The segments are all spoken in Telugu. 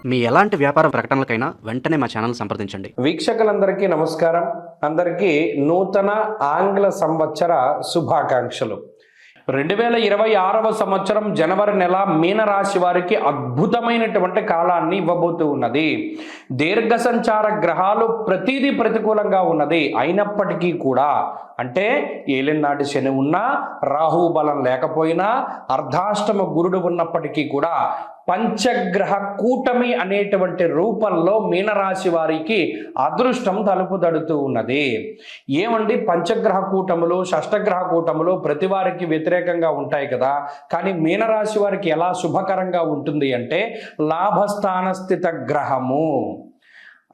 మీ ఎలాంటి వ్యాపార ప్రకటనలకైనా వెంటనే మా ఛానల్ సంప్రదించండి. వీక్షకులందరికీ నమస్కారం. అందరికీ నూతన ఆంగ్ల సంవత్సర శుభాకాంక్షలు. 2026వ సంవత్సరం జనవరి నెల మీనరాశి వారికి అద్భుతమైనటువంటి కాలాన్ని ఇవ్వబోతూ ఉన్నది. దీర్ఘ సంచార గ్రహాలు ప్రతిదీ ప్రతికూలంగా ఉన్నది. అయినప్పటికీ కూడా అంటే ఏలినాటి శని ఉన్నా, రాహు బలం లేకపోయినా, అర్ధాష్టమ గురుడు ఉన్నప్పటికీ కూడా పంచగ్రహ కూటమి అనేటువంటి రూపంలో మీనరాశి వారికి అదృష్టం తలుపు తడుతూ ఉన్నది. ఏమండి, పంచగ్రహ కూటములు, షష్టగ్రహ కూటములు ప్రతి వారికి వ్యతిరేకంగా ఉంటాయి కదా, కానీ మీనరాశి వారికి ఎలా శుభకరంగా ఉంటుంది అంటే లాభస్థాన స్థిత గ్రహము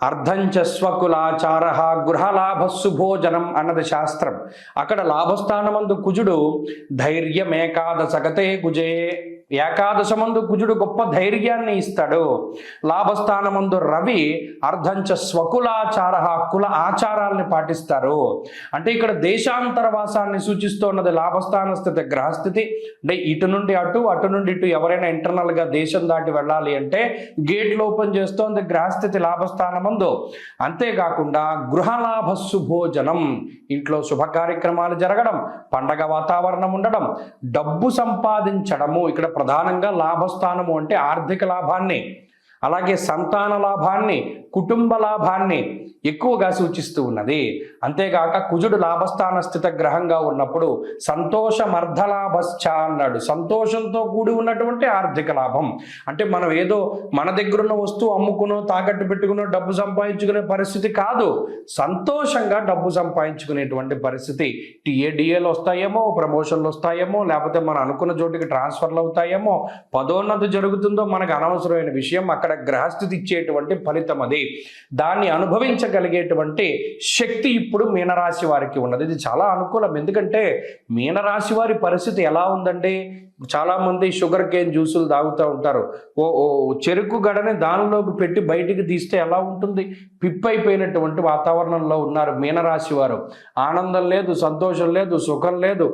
అర్ధంచ స్వకులాచార గృహలాభ శుభోజనం అన్నది శాస్త్రం. అక్కడ లాభస్థానమందు కుజుడు ధైర్యమేకాదశగతే కుజే, ఏకాదశమందు కుజుడు గొప్ప ధైర్యాన్ని ఇస్తాడు. లాభస్థానమందు రవి అర్ధంచ స్వకులాచార, కుల ఆచారాల్ని పాటిస్తారు. అంటే ఇక్కడ దేశాంతర వాసాన్ని సూచిస్తున్నది లాభస్థాన స్థితి గ్రహస్థితి. అంటే ఇటు నుండి అటు, అటు నుండి ఇటు ఎవరైనా ఇంటర్నల్గా దేశం దాటి వెళ్ళాలి అంటే గేట్లు ఓపెన్ చేస్తోంది గ్రహస్థితి లాభస్థానమందు. అంతేకాకుండా గృహలాభ శుభోజనం, ఇంట్లో శుభ కార్యక్రమాలు జరగడం, పండగ వాతావరణం ఉండడం, డబ్బు సంపాదించడము. ఇక్కడ ప్రధానంగా లాభస్థానము అంటే ఆర్థిక లాభాన్ని, అలాగే సంతాన లాభాన్ని, కుటుంబ లాభాన్ని ఎక్కువగా సూచిస్తూ ఉన్నది. అంతేగాక కుజుడు లాభస్థాన స్థిత గ్రహంగా ఉన్నప్పుడు సంతోషమర్ధలాభశ్చ అన్నాడు. సంతోషంతో కూడి ఉన్నటువంటి ఆర్థిక లాభం అంటే మనం ఏదో మన దగ్గరున్న వస్తువు అమ్ముకునో, తాకట్టు పెట్టుకునో డబ్బు సంపాదించుకునే పరిస్థితి కాదు. సంతోషంగా డబ్బు సంపాదించుకునేటువంటి పరిస్థితి. టీఏడిఏలు వస్తాయేమో, ప్రమోషన్లు వస్తాయేమో, లేకపోతే మనం అనుకున్న చోటికి ట్రాన్స్ఫర్లు అవుతాయేమో, పదోన్నతి జరుగుతుందో మనకు అనవసరమైన విషయం. అక్కడ గ్రహస్థితి ఇచ్చేటువంటి ఫలితం అది. దాన్ని అనుభవించగలిగేటువంటి శక్తి ఇప్పుడు మీనరాశి వారికి ఉన్నది. ఇది చాలా అనుకూలం. ఎందుకంటే మీనరాశి వారి పరిస్థితి ఎలా ఉందంటే, చాలామంది షుగర్ కేన్ జ్యూసులు తాగుతూ ఉంటారు. చెరుకు గడని దానిలోకి పెట్టి బయటికి తీస్తే ఎలా ఉంటుంది? పిప్పైపోయినటువంటి వాతావరణంలో ఉన్నారు మీనరాశి వారు. ఆనందం లేదు, సంతోషం లేదు, సుఖం లేదు,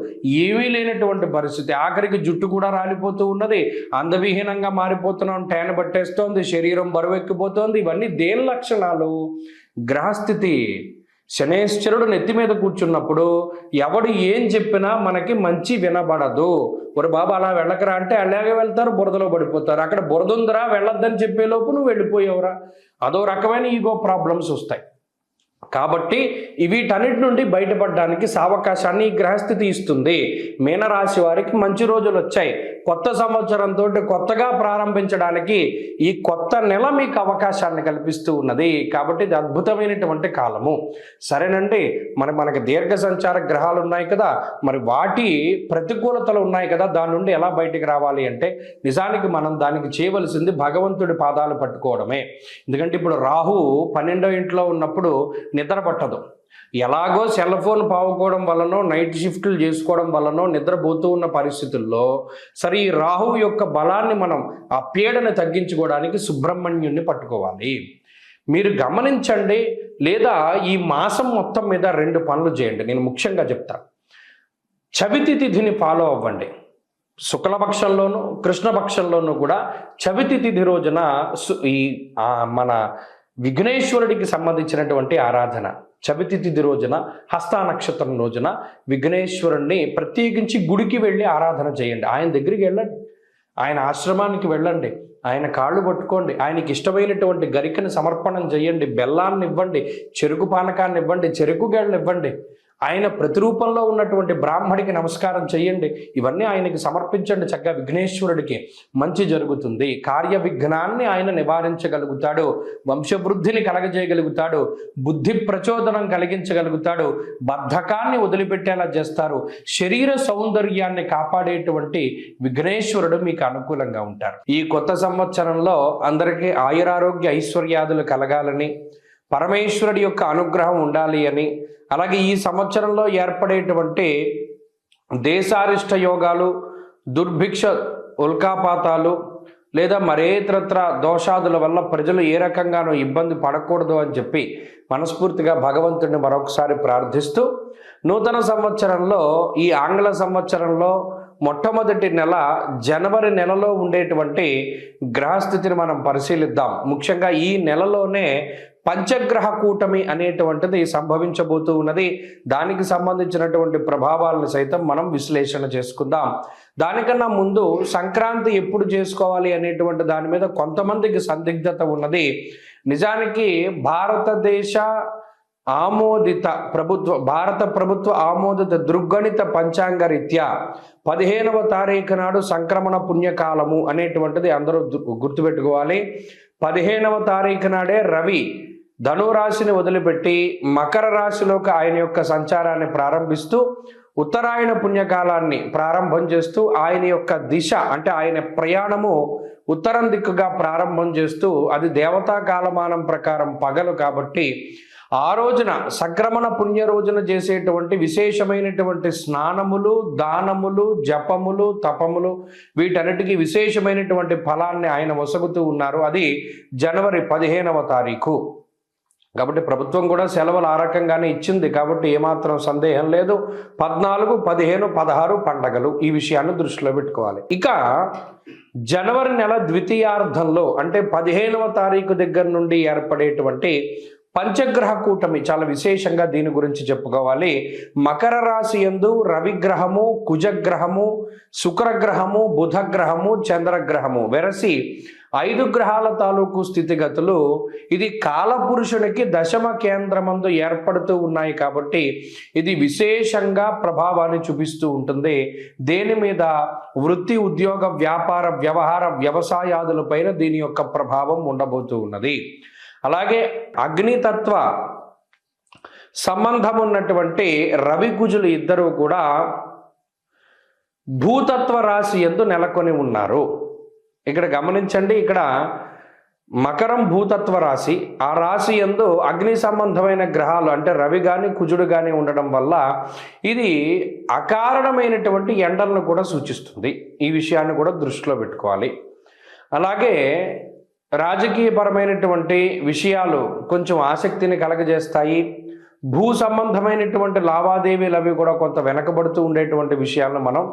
ఏమీ లేనటువంటి పరిస్థితి. ఆఖరికి జుట్టు కూడా రాలిపోతూ ఉన్నది, అందవిహీనంగా మారిపోతున్నాం, ట్యాన్ పట్టేస్తోంది, శరీరం బరువెక్కిపోతోంది. ఇవన్నీ దేని లక్షణాలు? గ్రహస్థితి. శనేశ్వరుడు నెత్తి మీద కూర్చున్నప్పుడు ఎవడు ఏం చెప్పినా మనకి మంచి వినబడదు. ఒరు బాబా అలా వెళ్ళకరా అంటే అలాగే వెళ్తారు, బురదలో పడిపోతారు. అక్కడ బురద ఉందిరా వెళ్ళొద్దని చెప్పేలోపు నువ్వు వెళ్ళిపోయావురా. అదో రకమైన ఈగో ప్రాబ్లమ్స్ వస్తాయి. కాబట్టి వీటన్నిటి నుండి బయటపడడానికి సావకాశాన్ని ఈ గ్రహస్థితి ఇస్తుంది. మీనరాశి వారికి మంచి రోజులు వచ్చాయి. కొత్త సంవత్సరంతో కొత్తగా ప్రారంభించడానికి ఈ కొత్త నెల మీకు అవకాశాన్ని కల్పిస్తూ ఉన్నది. కాబట్టి ఇది అద్భుతమైనటువంటి కాలము. సరేనండి, మనకి దీర్ఘ సంచార గ్రహాలు ఉన్నాయి కదా, మరి వాటి ప్రతికూలతలు ఉన్నాయి కదా, దాని నుండి ఎలా బయటికి రావాలి అంటే నిజానికి మనం దానికి చేయవలసింది భగవంతుడి పాదాలు పట్టుకోవడమే. ఎందుకంటే ఇప్పుడు రాహు 12వ ఇంట్లో ఉన్నప్పుడు నిద్ర పట్టదు. ఎలాగో సెల్ ఫోన్ పావుకోవడం వల్లనో, నైట్ షిఫ్ట్లు చేసుకోవడం వల్లనో నిద్రపోతూ ఉన్న పరిస్థితుల్లో సరే ఈ రాహువు యొక్క బలాన్ని మనం ఆ పీడను తగ్గించుకోవడానికి సుబ్రహ్మణ్యుణ్ణి పట్టుకోవాలి. మీరు గమనించండి, లేదా ఈ మాసం మొత్తం మీద 2 పనులు చేయండి. నేను ముఖ్యంగా చెప్తాను. చవితి తిథిని ఫాలో అవ్వండి. శుక్లపక్షంలోనూ కృష్ణపక్షంలోనూ కూడా చవితి తిథి రోజున మన విఘ్నేశ్వరుడికి సంబంధించినటువంటి ఆరాధన. చవితి తిథి రోజున, హస్త నక్షత్రం రోజున విఘ్నేశ్వరుణ్ణి ప్రత్యేకించి గుడికి వెళ్ళి ఆరాధన చేయండి. ఆయన దగ్గరికి వెళ్ళండి, ఆయన ఆశ్రమానికి వెళ్ళండి, ఆయన కాళ్ళు పట్టుకోండి, ఆయనకి ఇష్టమైనటువంటి గరికని సమర్పణం చేయండి, బెల్లాన్ని ఇవ్వండి, చెరుకు పానకాన్ని ఇవ్వండి, చెరుకు గేళ్ళు ఇవ్వండి, ఆయన ప్రతిరూపంలో ఉన్నటువంటి బ్రాహ్మడికి నమస్కారం చేయండి. ఇవన్నీ ఆయనకి సమర్పించండి. చక్కగా విఘ్నేశ్వరుడికి మంచి జరుగుతుంది. కార్య విఘ్నాన్ని ఆయన నివారించగలుగుతాడు, వంశవృద్ధిని కలగజేయగలుగుతాడు, బుద్ధి ప్రచోదనం కలిగించగలుగుతాడు, బద్ధకాన్ని వదిలిపెట్టేలా చేస్తారు, శరీర సౌందర్యాన్ని కాపాడేటువంటి విఘ్నేశ్వరుడు మీకు అనుకూలంగా ఉంటారు. ఈ కొత్త సంవత్సరంలో అందరికీ ఆయురారోగ్య ఐశ్వర్యాదులు కలగాలని, పరమేశ్వరుడి యొక్క అనుగ్రహం ఉండాలి అని, అలాగే ఈ సంవత్సరంలో ఏర్పడేటువంటి దేశారిష్ట యోగాలు, దుర్భిక్ష ఉల్కాపాతాలు లేదా మరేతరత్ర దోషాదుల వల్ల ప్రజలు ఏ రకంగానూ ఇబ్బంది పడకూడదు అని చెప్పి మనస్ఫూర్తిగా భగవంతుడిని మరొకసారి ప్రార్థిస్తూ నూతన సంవత్సరంలో, ఈ ఆంగ్ల సంవత్సరంలో మొట్టమొదటి నెల జనవరి నెలలో ఉండేటువంటి గ్రహస్థితిని మనం పరిశీలిద్దాం. ముఖ్యంగా ఈ నెలలోనే పంచగ్రహ కూటమి అనేటువంటిది సంభవించబోతూ ఉన్నది. దానికి సంబంధించినటువంటి ప్రభావాలను సైతం మనం విశ్లేషణ చేసుకుందాం. దానికన్నా ముందు సంక్రాంతి ఎప్పుడు చేసుకోవాలి అనేటువంటి దాని మీద కొంతమందికి సందిగ్ధత ఉన్నది. నిజానికి భారతదేశ ఆమోదిత భారత ప్రభుత్వ ఆమోదిత దృగ్గణిత పంచాంగ రీత్యా 15వ తారీఖు నాడు సంక్రమణ పుణ్యకాలము అనేటువంటిది అందరూ గుర్తుపెట్టుకోవాలి. 15వ తారీఖు నాడే రవి ధనురాశిని వదిలిపెట్టి మకర రాశిలోకి ఆయన యొక్క సంచారాన్ని ప్రారంభిస్తూ ఉత్తరాయణ పుణ్యకాలాన్ని ప్రారంభం చేస్తూ ఆయన యొక్క దిశ అంటే ఆయన ప్రయాణము ఉత్తరం దిక్కుగా ప్రారంభం చేస్తూ అది దేవతా కాలమానం ప్రకారం పగలు కాబట్టి ఆ రోజున సంక్రమణ పుణ్య రోజున చేసేటువంటి విశేషమైనటువంటి స్నానములు, దానములు, జపములు, తపములు వీటన్నిటికీ విశేషమైనటువంటి ఫలాన్ని ఆయన వసగుతూ ఉన్నారు. అది జనవరి 15వ తారీఖు కాబట్టి ప్రభుత్వం కూడా సెలవులు ఆ రకంగానే ఇచ్చింది కాబట్టి ఏమాత్రం సందేహం లేదు. 14, 15, 16 పండగలు ఈ విషయాన్ని దృష్టిలో పెట్టుకోవాలి. ఇక జనవరి నెల ద్వితీయార్థంలో అంటే 15వ తారీఖు దగ్గర నుండి ఏర్పడేటువంటి పంచగ్రహ కూటమి చాలా విశేషంగా దీని గురించి చెప్పుకోవాలి. మకర రాశి యందు రవిగ్రహము, కుజగ్రహము, శుక్రగ్రహము, బుధగ్రహము, చంద్రగ్రహము వెరసి 5 గ్రహాల తాలూకు స్థితిగతులు ఇది కాలపురుషునికి దశమ కేంద్రమందు ఏర్పడుతూ ఉన్నాయి కాబట్టి ఇది విశేషంగా ప్రభావాన్ని చూపిస్తూ ఉంటుంది. దేని మీద? వృత్తి, ఉద్యోగ, వ్యాపార, వ్యవహార, వ్యవసాయాదులపైన దీని యొక్క ప్రభావం ఉండబోతూ ఉన్నది. అలాగే అగ్నితత్వ సంబంధం ఉన్నటువంటి రవి కుజులు ఇద్దరు కూడా భూతత్వ రాశి యందు నెలకొని ఉన్నారు. ఇక్కడ గమనించండి, ఇక్కడ మకరం భూతత్వ రాశి, ఆ రాశి యందు అగ్ని సంబంధమైన గ్రహాలు అంటే రవి కానీ కుజుడు కానీ ఉండడం వల్ల ఇది అకారణమైనటువంటి ఎండలను కూడా సూచిస్తుంది. ఈ విషయాన్ని కూడా దృష్టిలో పెట్టుకోవాలి. అలాగే రాజకీయపరమైనటువంటి విషయాలు కొంచెం ఆసక్తిని కలగజేస్తాయి. భూ సంబంధమైనటువంటి లావాదేవీలు అవి కూడా కొంత వెనకబడుతూ ఉండేటువంటి విషయాలను మనం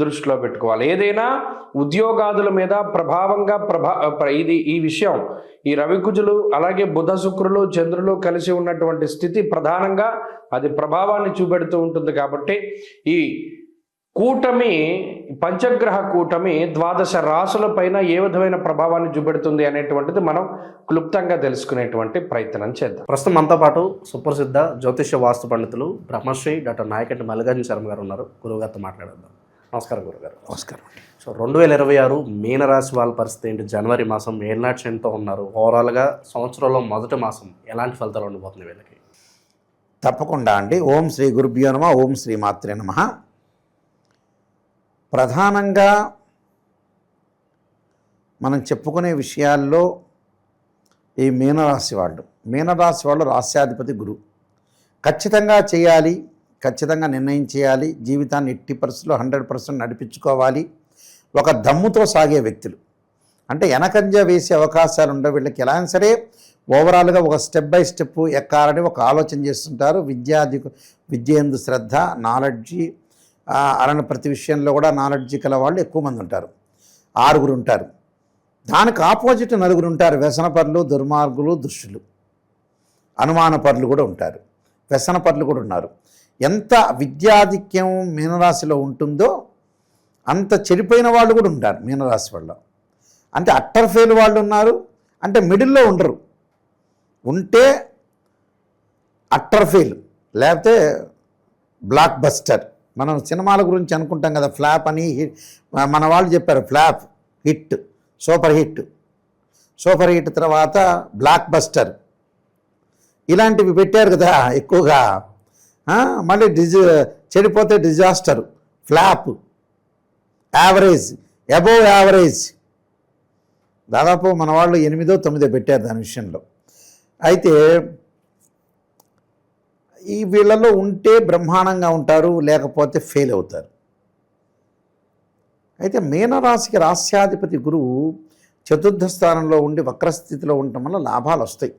దృష్టిలో పెట్టుకోవాలి. ఏదైనా ఉద్యోగాదుల మీద ప్రభావంగా ఈ విషయం ఈ రవికుజులు అలాగే బుధ, శుక్రులు, చంద్రులు కలిసి ఉన్నటువంటి స్థితి ప్రధానంగా అది ప్రభావాన్ని చూపెడుతూ ఉంటుంది. కాబట్టి ఈ కూటమి పంచగ్రహ కూటమి 12 రాశుల పైన ఏ విధమైన ప్రభావాన్ని చూపెడుతుంది అనేటువంటిది మనం క్లుప్తంగా తెలుసుకునేటువంటి ప్రయత్నం చేద్దాం. ప్రస్తుతం మనతో పాటు సుప్రసిద్ధ జ్యోతిష్య వాస్తు పండితులు బ్రహ్మశ్రీ డాక్టర్ నాయకంటి మల్లికార్జున శర్మ గారు ఉన్నారు. గురువుగారితో మాట్లాడదాం. నమస్కారం గురుగారు. నమస్కారం. సో 2026 మీనరాశి వాళ్ళ పరిస్థితి ఏంటి? జనవరి మాసం ఏళ్ళనాటి శనితో ఉన్నారు. ఓవరాల్గా సంవత్సరంలో మొదటి మాసం ఎలాంటి ఫలితాలు ఉండబోతున్నాయి వీళ్ళకి? తప్పకుండా అండి. ఓం శ్రీ గురుభ్యో నమః. ఓం శ్రీ మాత్రే నమః. ప్రధానంగా మనం చెప్పుకునే విషయాల్లో ఈ మీనరాశి వాళ్ళు రాశ్యాధిపతి గురు. ఖచ్చితంగా చేయాలి, ఖచ్చితంగా నిర్ణయం చేయాలి, జీవితాన్ని ఎట్టి పరిస్థితుల్లో 100% నడిపించుకోవాలి. ఒక దమ్ముతో సాగే వ్యక్తులు అంటే వెనకంజ వేసే అవకాశాలు ఉండవు వీళ్ళకి. ఎలా అయినా సరే ఓవరాల్గా ఒక స్టెప్ బై స్టెప్ ఎక్కాలని ఒక ఆలోచన చేస్తుంటారు. విద్య యందు శ్రద్ధ, నాలెడ్జి, అలానే ప్రతి విషయంలో కూడా నాలెడ్జి కల వాళ్ళు ఎక్కువ మంది ఉంటారు. 6 ఉంటారు. దానికి ఆపోజిట్ 4 ఉంటారు. వ్యసనపరులు, దుర్మార్గులు, దుష్టులు, అనుమానపరులు కూడా ఉంటారు. వ్యసనపరులు కూడా ఉన్నారు. ఎంత విద్యాధిక్యం మీనరాశిలో ఉంటుందో అంత చెడిపోయిన వాళ్ళు కూడా ఉంటారు మీనరాశి వాళ్ళు. అంటే అట్టర్ ఫెయిల్ వాళ్ళు ఉన్నారు, అంటే మిడిల్లో ఉండరు. ఉంటే అట్టర్ ఫెయిల్, లేకపోతే బ్లాక్ బస్టర్. మనం సినిమాల గురించి అనుకుంటాం కదా, ఫ్లాప్ అని. మన వాళ్ళు చెప్పారు flop, hit, super hit, super hit తర్వాత బ్లాక్ బస్టర్ ఇలాంటివి పెట్టారు కదా ఎక్కువగా. మళ్ళీ చెడిపోతే disaster, flop, average, above average. దాదాపు మన వాళ్ళు 8, 9 పెట్టారు దాని విషయంలో. అయితే ఈ వీళ్ళలో ఉంటే బ్రహ్మాండంగా ఉంటారు, లేకపోతే ఫెయిల్ అవుతారు. అయితే మీనరాశికి రాస్యాధిపతి గురువు చతుర్థ స్థానంలో ఉండి వక్రస్థితిలో ఉండటం వల్ల లాభాలు వస్తాయి.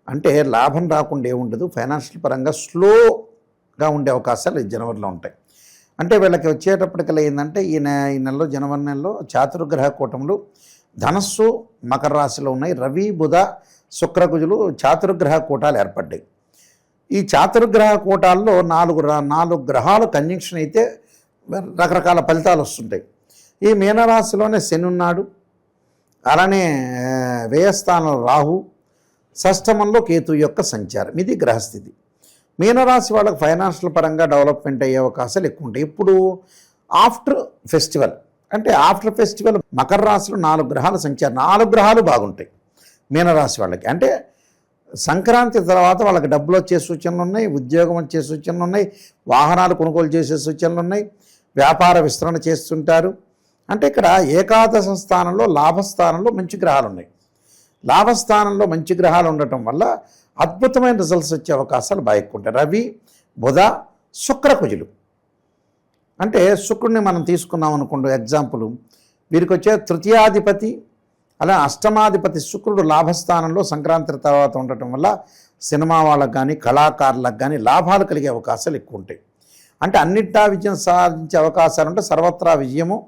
అంటే లాభం రాకుండా ఏముండదు. ఫైనాన్షియల్ పరంగా స్లోగా ఉండే అవకాశాలు ఈ జనవరిలో ఉంటాయి. అంటే వీళ్ళకి వచ్చేటప్పటికల్లా ఏంటంటే ఈ నెలలో జనవరి నెలలో చాతుర్గ్రహ కూటములు ధనస్సు మకర రాశిలో ఉన్నాయి. రవి బుధ శుక్రకుజులు చాతుర్గ్రహ కూటాలు ఏర్పడ్డాయి. ఈ చాతుర్గ్రహ కూటాల్లో నాలుగు గ్రహాలు కంజంక్షన్ అయితే రకరకాల ఫలితాలు వస్తుంటాయి. ఈ మీనరాశిలోనే శని ఉన్నాడు, అలానే వ్యయస్థానంలో రాహు, షష్టమంలో కేతు యొక్క సంచారం. ఇది గ్రహస్థితి. మీనరాశి వాళ్ళకి ఫైనాన్షియల్ పరంగా డెవలప్మెంట్ అయ్యే అవకాశాలు ఎక్కువ ఉంటాయి. ఇప్పుడు ఆఫ్టర్ ఫెస్టివల్ అంటే ఆఫ్టర్ ఫెస్టివల్ మకర రాశిలో 4 గ్రహాల సంచారం, 4 గ్రహాలు బాగుంటాయి మీనరాశి వాళ్ళకి. అంటే సంక్రాంతి తర్వాత వాళ్ళకి డబ్బులు వచ్చే సూచనలు ఉన్నాయి, ఉద్యోగం వచ్చే సూచనలు ఉన్నాయి, వాహనాలు కొనుగోలు చేసే సూచనలు ఉన్నాయి, వ్యాపార విస్తరణ చేస్తుంటారు. అంటే ఇక్కడ ఏకాదశ స్థానంలో లాభస్థానంలో మంచి గ్రహాలు ఉన్నాయి. లాభస్థానంలో మంచి గ్రహాలు ఉండటం వల్ల అద్భుతమైన రిజల్ట్స్ వచ్చే అవకాశాలు బాగా ఎక్కువ ఉంటాయి. రవి బుధ శుక్రకుజులు అంటే శుక్రుడిని మనం తీసుకున్నాం అనుకోండి ఎగ్జాంపుల్, వీరికి వచ్చే తృతీయాధిపతి అలా అష్టమాధిపతి శుక్రుడు లాభస్థానంలో సంక్రాంతి తర్వాత ఉండటం వల్ల సినిమా వాళ్ళకు కానీ కళాకారులకు కానీ లాభాలు కలిగే అవకాశాలు ఎక్కువ ఉంటాయి. అంటే అన్నింటా విజయం సాధించే అవకాశాలు ఉంటే సర్వత్రా విజయము,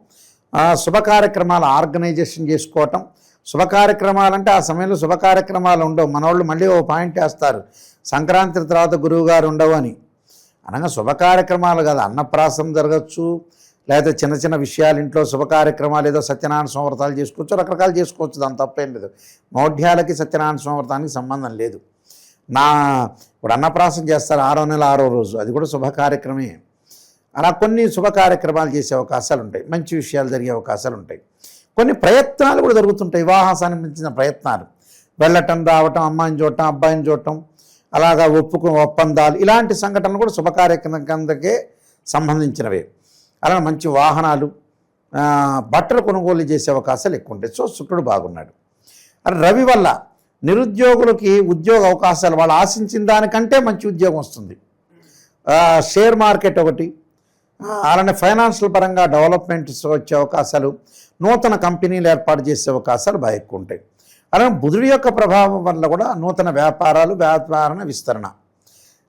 శుభ కార్యక్రమాలు ఆర్గనైజేషన్ చేసుకోవటం. శుభ కార్యక్రమాలు అంటే ఆ సమయంలో శుభ కార్యక్రమాలు ఉండవు. మనోళ్ళు మళ్ళీ ఓ పాయింట్ వేస్తారు, సంక్రాంతి తర్వాత గురువుగారు ఉండవు అని. అనగా శుభ కార్యక్రమాలు కాదు, అన్నప్రాసం జరగచ్చు, లేదా చిన్న చిన్న విషయాలు ఇంట్లో శుభ కార్యక్రమాలు ఏదో సత్యనారాయణ సంవ్రతాలు చేసుకోవచ్చు, రకరకాలు చేసుకోవచ్చు, దాని తప్పేం లేదు. మౌఢ్యాలకి సత్యనారాయణ సంవ్రతానికి సంబంధం లేదు. ఇప్పుడు అన్నప్రాసం చేస్తారు 6వ నెల 6వ రోజు, అది కూడా శుభ కార్యక్రమే. అలా కొన్ని శుభ కార్యక్రమాలు చేసే అవకాశాలు ఉంటాయి, మంచి విషయాలు జరిగే అవకాశాలు ఉంటాయి. కొన్ని ప్రయత్నాలు కూడా జరుగుతుంటాయి, వివాహం సంబంధించిన ప్రయత్నాలు, వెళ్ళటం రావటం, అమ్మాయిని చూడటం అబ్బాయిని చూడటం, అలాగా ఒప్పందాలు, ఇలాంటి సంఘటనలు కూడా శుభ కార్యక్రమాలకే సంబంధించినవే. అలాగే మంచి వాహనాలు, బట్టలు కొనుగోలు చేసే అవకాశాలు ఎక్కువ ఉంటాయి. సో శుక్రుడు బాగున్నాడు. అలా రవి వల్ల నిరుద్యోగులకి ఉద్యోగ అవకాశాలు వాళ్ళు ఆశించిన దానికంటే మంచి ఉద్యోగం వస్తుంది. షేర్ మార్కెట్ ఒకటి, అలానే ఫైనాన్షియల్ పరంగా డెవలప్మెంట్స్ వచ్చే అవకాశాలు, నూతన కంపెనీలు ఏర్పాటు చేసే అవకాశాలు బాగా ఎక్కువ ఉంటాయి. అలానే బుధుడి యొక్క ప్రభావం వల్ల కూడా నూతన వ్యాపారాలు, వ్యాపారణ విస్తరణ.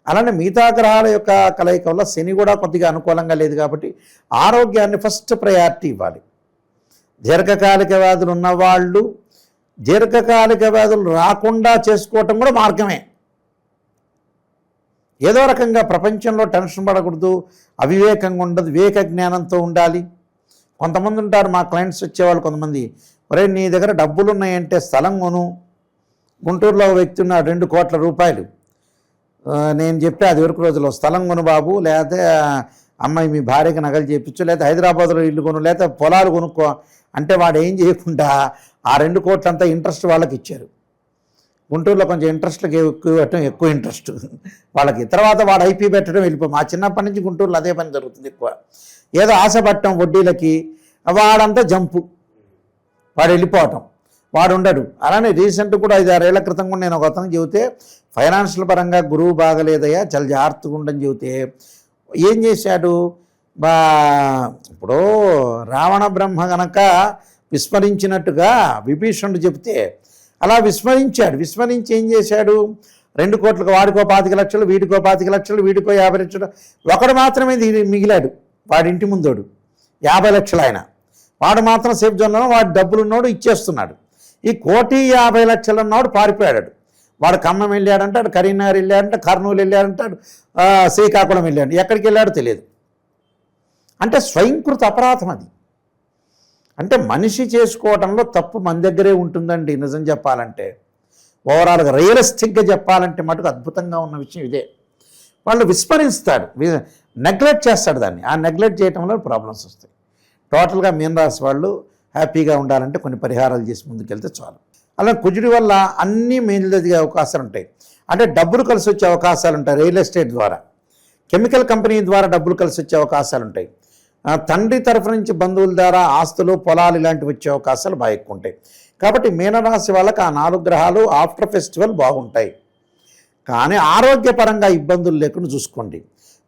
అలానే మిగతా గ్రహాల యొక్క కలయిక వల్ల శని కూడా కొద్దిగా అనుకూలంగా లేదు కాబట్టి ఆరోగ్యాన్ని ఫస్ట్ ప్రయారిటీ ఇవ్వాలి. దీర్ఘకాలిక వ్యాధులు ఉన్నవాళ్ళు దీర్ఘకాలిక వ్యాధులు రాకుండా చేసుకోవటం కూడా మార్గమే. ఏదో రకంగా ప్రపంచంలో టెన్షన్ పడకూడదు, అవివేకంగా ఉండదు, వివేక జ్ఞానంతో ఉండాలి. కొంతమంది ఉంటారు, మా క్లయింట్స్ వచ్చేవాళ్ళు కొంతమంది, ఒరే నీ దగ్గర డబ్బులు ఉన్నాయంటే స్థలం కొను, గుంటూరులో వ్యక్తి ఉన్నాడు 2 కోట్ల రూపాయలు, నేను చెప్పే అది వరకు రోజుల్లో స్థలం కొను బాబు, లేకపోతే అమ్మాయి మీ భార్యకి నగలు చేయించు, లేకపోతే హైదరాబాద్లో ఇల్లు కొను, లేకపోతే పొలాలు కొనుక్కో అంటే వాడు ఏం చేయకుండా ఆ 2 కోట్లంతా ఇంట్రెస్ట్ వాళ్ళకి ఇచ్చారు. గుంటూరులో కొంచెం ఇంట్రెస్ట్లకి ఎక్కువ ఇంట్రెస్ట్ వాళ్ళకి. తర్వాత వాడు ఐపీ పెట్టడం వెళ్ళిపో. మా చిన్నప్పటి నుంచి గుంటూరులో అదే పని జరుగుతుంది ఎక్కువ. ఏదో ఆశపడటం వడ్డీలకి, వాడంతా జంపు, వాడు వెళ్ళిపోవటం, వాడు ఉండడు. అలానే రీసెంట్ కూడా 5-6 ఏళ్ల క్రితం కూడా నేను ఒక అతను చెబితే ఫైనాన్షియల్ పరంగా గురువు బాగలేదయ్యా, చాలా జాగ్రత్తగా ఉండని చెబితే ఏం చేశాడు, ఇప్పుడు రావణ బ్రహ్మ గనక విస్మరించినట్టుగా విభీషణుడు చెబితే అలా విస్మరించాడు. విస్మరించి ఏం చేశాడు, 2 కోట్లకు వాడికో 25 లక్షలు, వీడికో 25 లక్షలు, వీడికో 50 లక్షలు, ఒకడు మాత్రమే మిగిలాడు, వాడి ఇంటి ముందోడు 50 లక్షలు. ఆయన వాడు మాత్రం సేఫ్ జోన్లో, వాడు డబ్బులు ఉన్నాడు ఇచ్చేస్తున్నాడు. ఈ 1,50,00,000 ఉన్నవాడు పారిపోయాడు. వాడు ఖమ్మం వెళ్ళాడంటాడు, కరీంనగర్ వెళ్ళాడంటే, కర్నూలు వెళ్ళాడంటాడు, శ్రీకాకుళం వెళ్ళాడు, ఎక్కడికి వెళ్ళాడో తెలియదు. అంటే స్వయంకృత అపరాధం అది. అంటే మనిషి చేసుకోవడంలో తప్పు మన దగ్గరే ఉంటుందండి. నిజం చెప్పాలంటే, ఓవరాల్గా రియలిస్టిక్గా చెప్పాలంటే మటుకు అద్భుతంగా ఉన్న విషయం ఇదే. వాళ్ళు విస్మరిస్తాడు, నెగ్లెక్ట్ చేస్తాడు దాన్ని. ఆ నెగ్లెక్ట్ చేయడం వల్ల ప్రాబ్లమ్స్ వస్తాయి. టోటల్గా మీనరాశి వాళ్ళు హ్యాపీగా ఉండాలంటే కొన్ని పరిహారాలు చేసి ముందుకెళ్తే చాలు. అలా కుజుడి వల్ల అన్నీ మేలు జరిగే అవకాశాలు ఉంటాయి. అంటే డబ్బులు కలిసి వచ్చే అవకాశాలు ఉంటాయి. రియల్ ఎస్టేట్ ద్వారా, కెమికల్ కంపెనీ ద్వారా డబ్బులు కలిసి వచ్చే అవకాశాలు ఉంటాయి. తండ్రి తరఫు నుంచి బంధువుల ద్వారా ఆస్తులు, పొలాలు ఇలాంటివి వచ్చే అవకాశాలు బాగా ఎక్కువ ఉంటాయి. కాబట్టి మీనరాశి వాళ్ళకి ఆ 4 గ్రహాలు ఆఫ్టర్ ఫెస్టివల్ బాగుంటాయి. కానీ ఆరోగ్యపరంగా ఇబ్బందులు లేకుండా చూసుకోండి.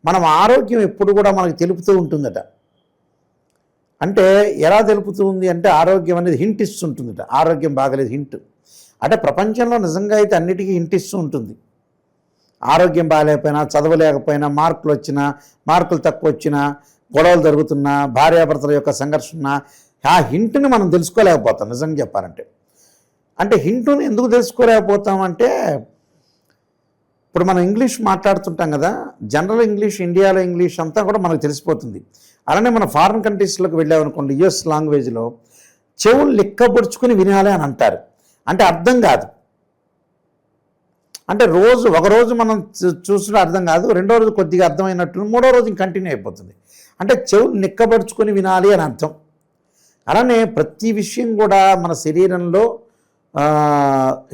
మనం ఆరోగ్యం ఎప్పుడు కూడా మనకు తెలుపుతూ ఉంటుందట. అంటే ఎలా తెలుపుతుంది అంటే ఆరోగ్యం అనేది హింట్ ఇస్తుంటుందట. ఆరోగ్యం బాగలేదు హింట్ అంటే ప్రపంచంలో నిజంగా అయితే అన్నిటికీ హింట్ ఇస్తూ ఉంటుంది. ఆరోగ్యం బాగాలేకపోయినా, చదవలేకపోయినా, మార్కులు వచ్చినా, మార్కులు తక్కువ వచ్చినా, గొడవలు జరుగుతున్నా, భార్యాభర్తల యొక్క సంఘర్షణ, ఆ హింట్ని మనం తెలుసుకోలేకపోతాం. నిజంగా చెప్పాలంటే అంటే హింట్ని ఎందుకు తెలుసుకోలేకపోతామంటే, ఇప్పుడు మనం ఇంగ్లీష్ మాట్లాడుతుంటాం కదా, జనరల్ ఇంగ్లీష్, ఇండియాలో ఇంగ్లీష్ అంతా కూడా మనకు తెలిసిపోతుంది. అలానే మన ఫారిన్ కంట్రీస్లోకి వెళ్ళామనుకోండి, యుఎస్ లాంగ్వేజ్లో చెవులు లెక్కపరుచుకుని వినాలి అని అంటారు. అంటే అర్థం కాదు. అంటే ఒకరోజు మనం చూసిన అర్థం కాదు, రెండో రోజు కొద్దిగా అర్థమైనట్టు, మూడో రోజు కంటిన్యూ అయిపోతుంది. అంటే చెవులు నిక్కబరుచుకొని వినాలి అని అర్థం. అలానే ప్రతి విషయం కూడా మన శరీరంలో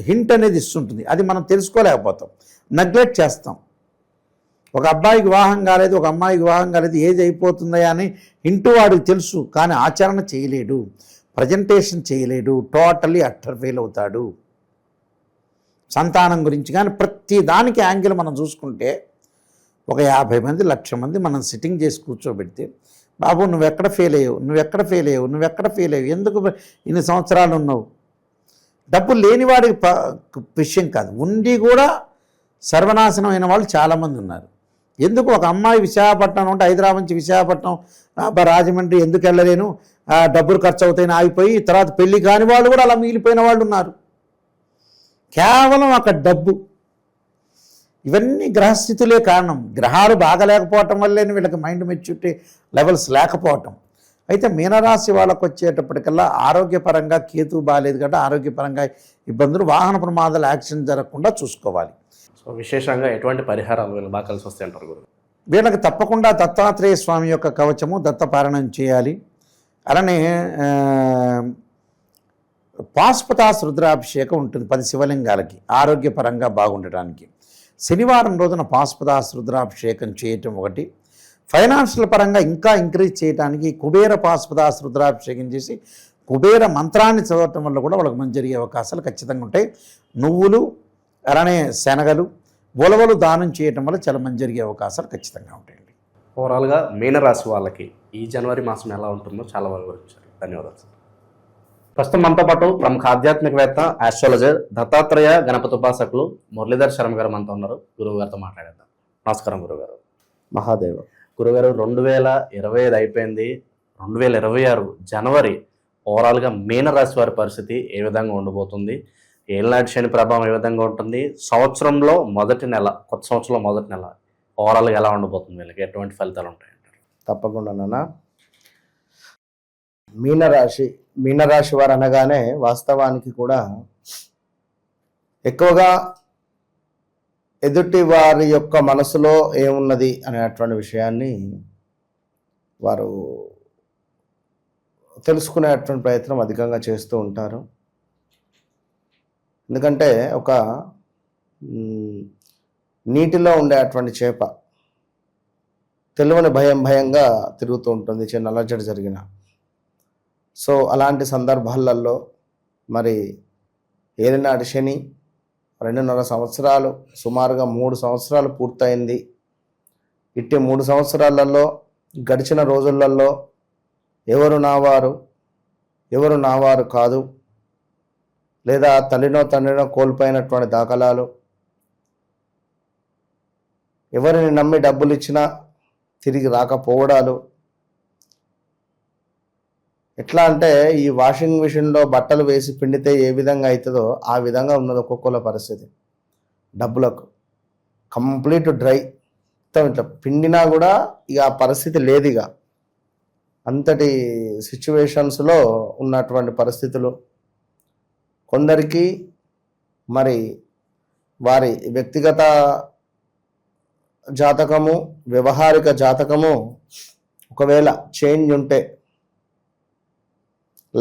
హింట్ అనేది ఇస్తుంటుంది. అది మనం తెలుసుకోలేకపోతాం, నెగ్లెక్ట్ చేస్తాం. ఒక అబ్బాయికి వివాహం కాలేదు, ఒక అమ్మాయికి వివాహం కాలేదు, ఏజ్ అయిపోతుందా అని హింటు వాడికి తెలుసు, కానీ ఆచరణ చేయలేడు, ప్రజెంటేషన్ చేయలేడు, టోటల్లీ అట్టర్ ఫెయిల్ అవుతాడు. సంతానం గురించి కానీ ప్రతి దానికి యాంగిల్ మనం చూసుకుంటే ఒక 50 మంది 1,00,000 మంది మనం సిట్టింగ్ చేసి కూర్చోబెడితే, బాబు నువ్వెక్కడ ఫెయిల్ అయ్యావు, ఎందుకు ఇన్ని సంవత్సరాలు ఉన్నావు? డబ్బు లేనివాడి విషయం కాదు, ఉండి కూడా సర్వనాశనం అయిన వాళ్ళు చాలామంది ఉన్నారు. ఎందుకు? ఒక అమ్మాయి విశాఖపట్నం ఉంటే హైదరాబాద్ నుంచి విశాఖపట్నం, రాజమండ్రి ఎందుకు వెళ్ళలేను, డబ్బులు ఖర్చు అవుతాయని ఆగిపోయి తర్వాత పెళ్లి కాని వాళ్ళు కూడా అలా మిగిలిపోయిన వాళ్ళు ఉన్నారు. కేవలం ఒక డబ్బు. ఇవన్నీ గ్రహస్థితులే కారణం. గ్రహాలు బాగలేకపోవటం వల్లే వీళ్ళకి మైండ్ మెచ్యూరిటీ లెవెల్స్ లేకపోవటం. అయితే మీనరాశి వాళ్ళకు వచ్చేటప్పటికల్లా ఆరోగ్యపరంగా కేతు బాగాలేదు కాబట్టి ఆరోగ్యపరంగా ఇబ్బందులు, వాహన ప్రమాదాలు, యాక్సిడెంట్ జరగకుండా చూసుకోవాలి. సో విశేషంగా ఎటువంటి పరిహారాలు వీళ్ళు బాగా కలిసి వస్తాయి అంటారు గురు? వీళ్ళకి తప్పకుండా దత్తాత్రేయ స్వామి యొక్క కవచము, దత్తపారాయణం చేయాలి. అలానే పాశుపతాస్ రుద్రాభిషేకం ఉంటుంది 10 శివలింగాలకి ఆరోగ్యపరంగా బాగుండటానికి. శనివారం రోజున పాశుపతాస్ రుద్రాభిషేకం చేయటం ఒకటి. ఫైనాన్షియల్ పరంగా ఇంకా ఇంక్రీజ్ చేయడానికి కుబేర పాశుపతాస్ రుద్రాభిషేకం చేసి కుబేర మంత్రాన్ని చదవటం వల్ల కూడా వాళ్ళకి మంచి జరిగే అవకాశాలు ఖచ్చితంగా ఉంటాయి. నువ్వులు, అలానే శనగలు, ఉలవలు దానం చేయటం వల్ల చాలా మంచి జరిగే అవకాశాలు ఖచ్చితంగా ఉంటాయండి. ఓవరాల్గా మీనరాశి వాళ్ళకి ఈ జనవరి మాసం ఎలా ఉంటుందో చాలా బాగా వివరించారు. ధన్యవాదాలు సార్. ప్రస్తుతం మనతో పాటు ప్రముఖ ఆధ్యాత్మికవేత్త, ఆస్ట్రాలజర్, దత్తాత్రేయ గణపతి ఉపాసకులు మురళీధర్ శర్మ గారు మనతో ఉన్నారు. గురువు గారితో మాట్లాడేద్దాం. నమస్కారం గురుగారు. మహాదేవ. గురుగారు, 2025 అయిపోయింది, 2026 జనవరి ఓవరాల్గా మీనరాశి వారి పరిస్థితి ఏ విధంగా ఉండబోతుంది? ఏళ్ళనాటి శని ప్రభావం ఏ విధంగా ఉంటుంది? సంవత్సరంలో మొదటి నెల, కొత్త సంవత్సరంలో మొదటి నెల ఓవరాల్గా ఎలా ఉండబోతుంది? వీళ్ళకి ఎటువంటి ఫలితాలు ఉంటాయంటారు? తప్పకుండా నాన్న. మీనరాశి వారు అనగానే వాస్తవానికి కూడా ఎక్కువగా ఎదుటి వారి యొక్క మనసులో ఏమున్నది అనేటువంటి విషయాన్ని వారు తెలుసుకునేటువంటి ప్రయత్నం అధికంగా చేస్తూ ఉంటారు. ఎందుకంటే ఒక నీటిలో ఉండేటువంటి చేప తెలియని భయంగా తిరుగుతూ ఉంటుంది చిన్న అలజడి జరిగిన. సో అలాంటి సందర్భాలలో మరి ఏలినాటి శని 2.5 సంవత్సరాలు, సుమారుగా 3 సంవత్సరాలు పూర్తయింది. ఇట్టి 3 సంవత్సరాలలో గడిచిన రోజులలో ఎవరు నావారు, ఎవరు నావారు కాదు, లేదా తల్లినో తండ్రినో కోల్పోయినటువంటి దాఖలాలు, ఎవరిని నమ్మి డబ్బులు ఇచ్చినా తిరిగి రాకపోవడాలు. ఎట్లా అంటే ఈ వాషింగ్ మిషన్లో బట్టలు వేసి పిండితే ఏ విధంగా అవుతుందో ఆ విధంగా ఉన్నది ఒక్కొక్కల పరిస్థితి. డబ్బులకు కంప్లీట్ డ్రై, ఇట్లా పిండినా కూడా ఇక ఆ పరిస్థితి లేదు. ఇక అంతటి సిచ్యువేషన్స్లో ఉన్నటువంటి పరిస్థితులు. కొందరికి మరి వారి వ్యక్తిగత జాతకము, వ్యవహారిక జాతకము ఒకవేళ చేంజ్ ఉంటే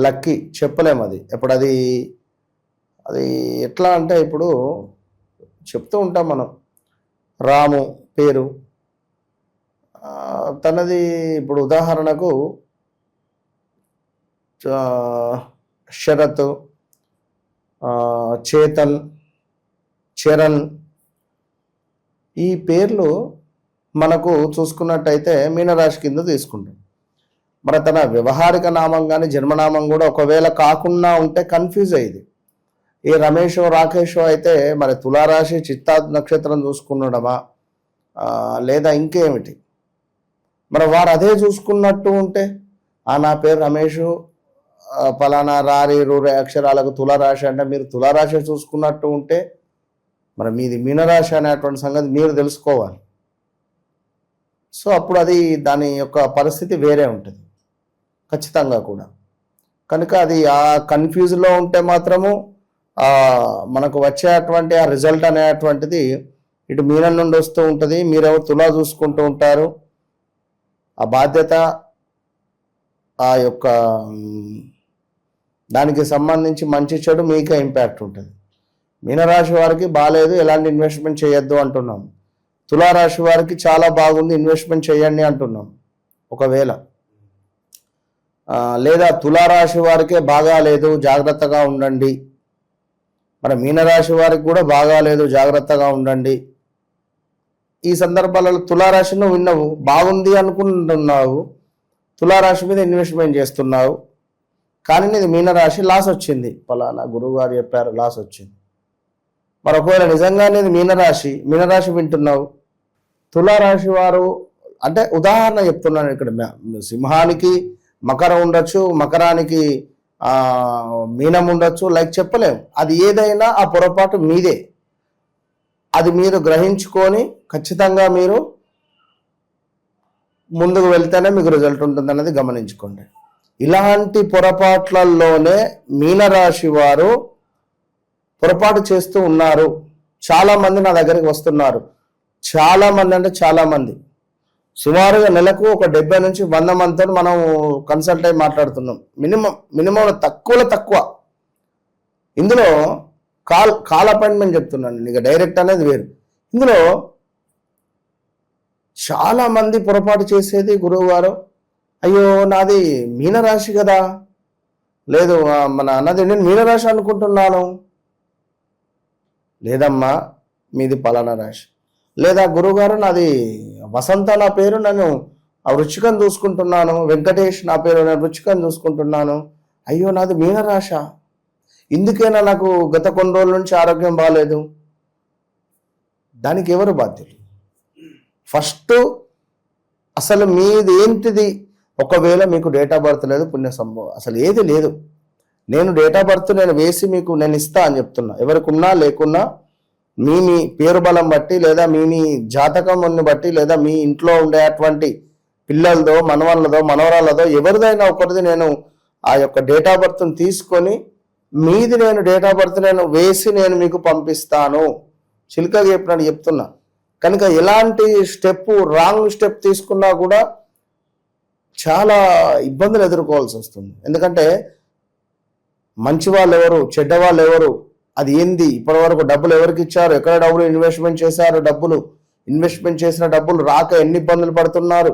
లక్కీ చెప్పలేము. అది ఎప్పుడు అది ఎట్లా అంటే ఇప్పుడు చెప్తూ ఉంటాం మనం. రాము పేరు తనది, ఇప్పుడు ఉదాహరణకు శరత్, చేతన్, చరణ్, ఈ పేర్లు మనకు చూసుకున్నట్టయితే మీనరాశి కింద తీసుకుంటాం. మరి తన వ్యవహారిక నామం కానీ జన్మనామం కూడా ఒకవేళ కాకుండా ఉంటే కన్ఫ్యూజ్ అయ్యేది. ఈ రమేషో రాకేషో అయితే మరి తులారాశి చిత్తా నక్షత్రం చూసుకున్నాడమా లేదా ఇంకేమిటి? మరి వారు అదే చూసుకున్నట్టు ఉంటే నా పేరు రమేష్, పలానా రారి రూరే అక్షరాలకు తులారాశి అంటే మీరు తులారాశి చూసుకున్నట్టు ఉంటే మరి మీది మీనరాశి అనేటువంటి సంగతి మీరు తెలుసుకోవాలి. సో అప్పుడు అది దాని యొక్క పరిస్థితి వేరే ఉంటుంది ఖచ్చితంగా కూడా. కనుక అది ఆ కన్ఫ్యూజ్లో ఉంటే మాత్రము మనకు వచ్చేటువంటి ఆ రిజల్ట్ అనేటువంటిది ఇటు మీనం నుండి వస్తూ ఉంటుంది, మీరేమో తులా చూసుకుంటూ ఉంటారు. ఆ బాధ్యత ఆ యొక్క దానికి సంబంధించి మంచి చెడు మీకే ఇంపాక్ట్ ఉంటుంది. మీనరాశి వారికి బాగాలేదు, ఎలాంటి ఇన్వెస్ట్మెంట్ చేయొద్దు అంటున్నాం. తులారాశి వారికి చాలా బాగుంది, ఇన్వెస్ట్మెంట్ చేయండి అంటున్నాం. ఒకవేళ లేదా తులారాశి వారికే బాగాలేదు, జాగ్రత్తగా ఉండండి. మరి మీనరాశి వారికి కూడా బాగాలేదు, జాగ్రత్తగా ఉండండి. ఈ సందర్భాలలో తులారాశిను విన్నావు, బాగుంది అనుకుంటున్నావు, తులారాశి మీద ఇన్వెస్ట్మెంట్ చేస్తున్నావు, కానీ నీది మీనరాశి, లాస్ వచ్చింది. పలానా గురువు గారు చెప్పారు లాస్ వచ్చింది. మరి ఒకవేళ నిజంగానే మీనరాశి వింటున్నావు, తులారాశి వారు అంటే ఉదాహరణ చెప్తున్నాను ఇక్కడ. సింహానికి మకరం ఉండొచ్చు, మకరానికి మీనం ఉండొచ్చు, లైక్ చెప్పలేము. అది ఏదైనా ఆ పొరపాటు మీదే. అది మీరు గ్రహించుకొని ఖచ్చితంగా మీరు ముందుకు వెళ్తేనే మీకు రిజల్ట్ ఉంటుంది అన్నది గమనించుకోండి. ఇలాంటి పొరపాట్లలోనే మీనరాశి వారు పొరపాటు చేస్తూ ఉన్నారు. చాలామంది నా దగ్గరికి వస్తున్నారు. చాలామంది అంటే చాలామంది, సుమారుగా నెలకు ఒక 70 నుంచి 100 మందితో మనం కన్సల్ట్ అయి మాట్లాడుతున్నాం. మినిమం తక్కువ. ఇందులో కాల్ అపాయింట్మెంట్ చెప్తున్నాను, ఇక డైరెక్ట్ అనేది వేరు. ఇందులో చాలామంది పొరపాటు చేసేది, గురువు గారు అయ్యో నాది మీనరాశి కదా, లేదు నాది నేను మీనరాశి అనుకుంటున్నాను. లేదమ్మా మీది పలానా రాశి. లేదా గురువుగారు నాది వసంత నా పేరు, నేను వృచ్చికం చూసుకుంటున్నాను. వెంకటేష్ నా పేరు, నేను వృచ్చికం చూసుకుంటున్నాను. అయ్యో నాది మీనరాశ, ఇందుకైనా నాకు గత కొన్ని రోజుల నుంచి ఆరోగ్యం బాగాలేదు. దానికి ఎవరు బాధ్యులు? ఫస్ట్ అసలు మీది ఏంటిది? ఒకవేళ మీకు డేట్ ఆఫ్ బర్త్ లేదు, పుణ్య సంభవం అసలు ఏది లేదు, నేను డేట్ ఆఫ్ బర్త్ నేను వేసి మీకు నేను ఇస్తా అని చెప్తున్నా. ఎవరికి ఉన్నా లేకున్నా మీ పేరు బలం బట్టి, లేదా మీ జాతకం బట్టి, లేదా మీ ఇంట్లో ఉండేటువంటి పిల్లలదో, మనవళ్ళదో, మనవరాళ్ళదో, ఎవరిదైనా ఒకరిది నేను ఆ యొక్క డేట్ ఆఫ్ బర్త్ని తీసుకొని మీది నేను డేట్ ఆఫ్ బర్త్ నేను వేసి నేను మీకు పంపిస్తాను. చిలుకగా చెప్పినట్టు చెప్తున్నా. కనుక ఎలాంటి రాంగ్ స్టెప్ తీసుకున్నా కూడా చాలా ఇబ్బందులు ఎదుర్కోవాల్సి వస్తుంది. ఎందుకంటే మంచి వాళ్ళు ఎవరు, చెడ్డ వాళ్ళు ఎవరు, అది ఏంది, ఇప్పటి వరకు డబ్బులు ఎవరికి ఇచ్చారు, ఎక్కడ డబ్బులు ఇన్వెస్ట్మెంట్ చేశారు, ఇన్వెస్ట్మెంట్ చేసిన డబ్బులు రాక ఎన్ని ఇబ్బందులు పడుతున్నారు,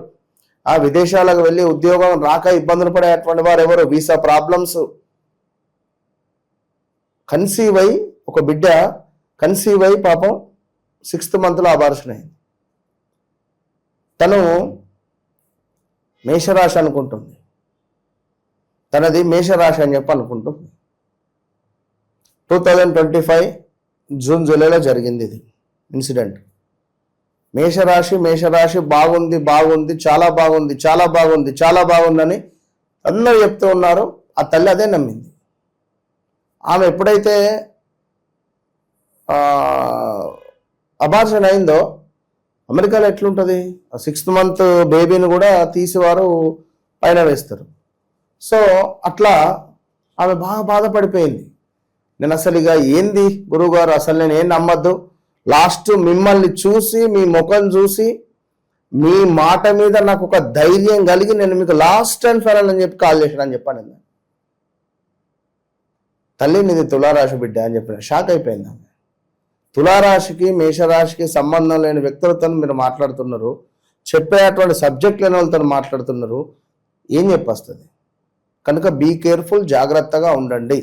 ఆ విదేశాలకు వెళ్ళి ఉద్యోగం రాక ఇబ్బందులు పడేటువంటి వారు ఎవరు, వీసా ప్రాబ్లమ్స్, కన్సీవ్ అయి ఒక బిడ్డ కన్సీవ్ అయి పాపం 6th మంత్లో అబార్షన్ అయింది. తను మేషరాశి అనుకుంటుంది, తనది మేషరాశి అని చెప్పి అనుకుంటుంది. 2025 జూన్ జూలైలో జరిగింది ఇది ఇన్సిడెంట్. మేషరాశి బాగుంది, చాలా బాగుందని అందరూ చెప్తూ ఉన్నారు. ఆ తల్లి అదే నమ్మింది. ఆమె ఎప్పుడైతే అబార్షన్ అయిందో, అమెరికాలో ఎట్లుంటుంది, 6th మంత్ బేబీని కూడా తీసేవారు పైన వేస్తారు. సో అట్లా ఆమె బాగా బాధపడిపోయింది. నేను అసలు ఇక ఏంది గురువుగారు, అసలు నేను ఏం నమ్మద్దు, లాస్ట్ మిమ్మల్ని చూసి, మీ ముఖం చూసి, మీ మాట మీద నాకు ఒక ధైర్యం కలిగి నేను మీకు లాస్ట్ అండ్ ఫైనల్ అని చెప్పి కాల్ చేశాను అని చెప్పాను. నేను తల్లి నీది తులారాశి బిడ్డ అని చెప్పిన. షాక్ అయిపోయింది ఆమె. తులారాశికి మేషరాశికి సంబంధం లేని వ్యక్తులతో మీరు మాట్లాడుతున్నారు, చెప్పేటువంటి సబ్జెక్ట్ లేని వాళ్ళతో మాట్లాడుతున్నారు, ఏం చెప్పొస్తుంది? కనుక బీ కేర్ఫుల్, జాగ్రత్తగా ఉండండి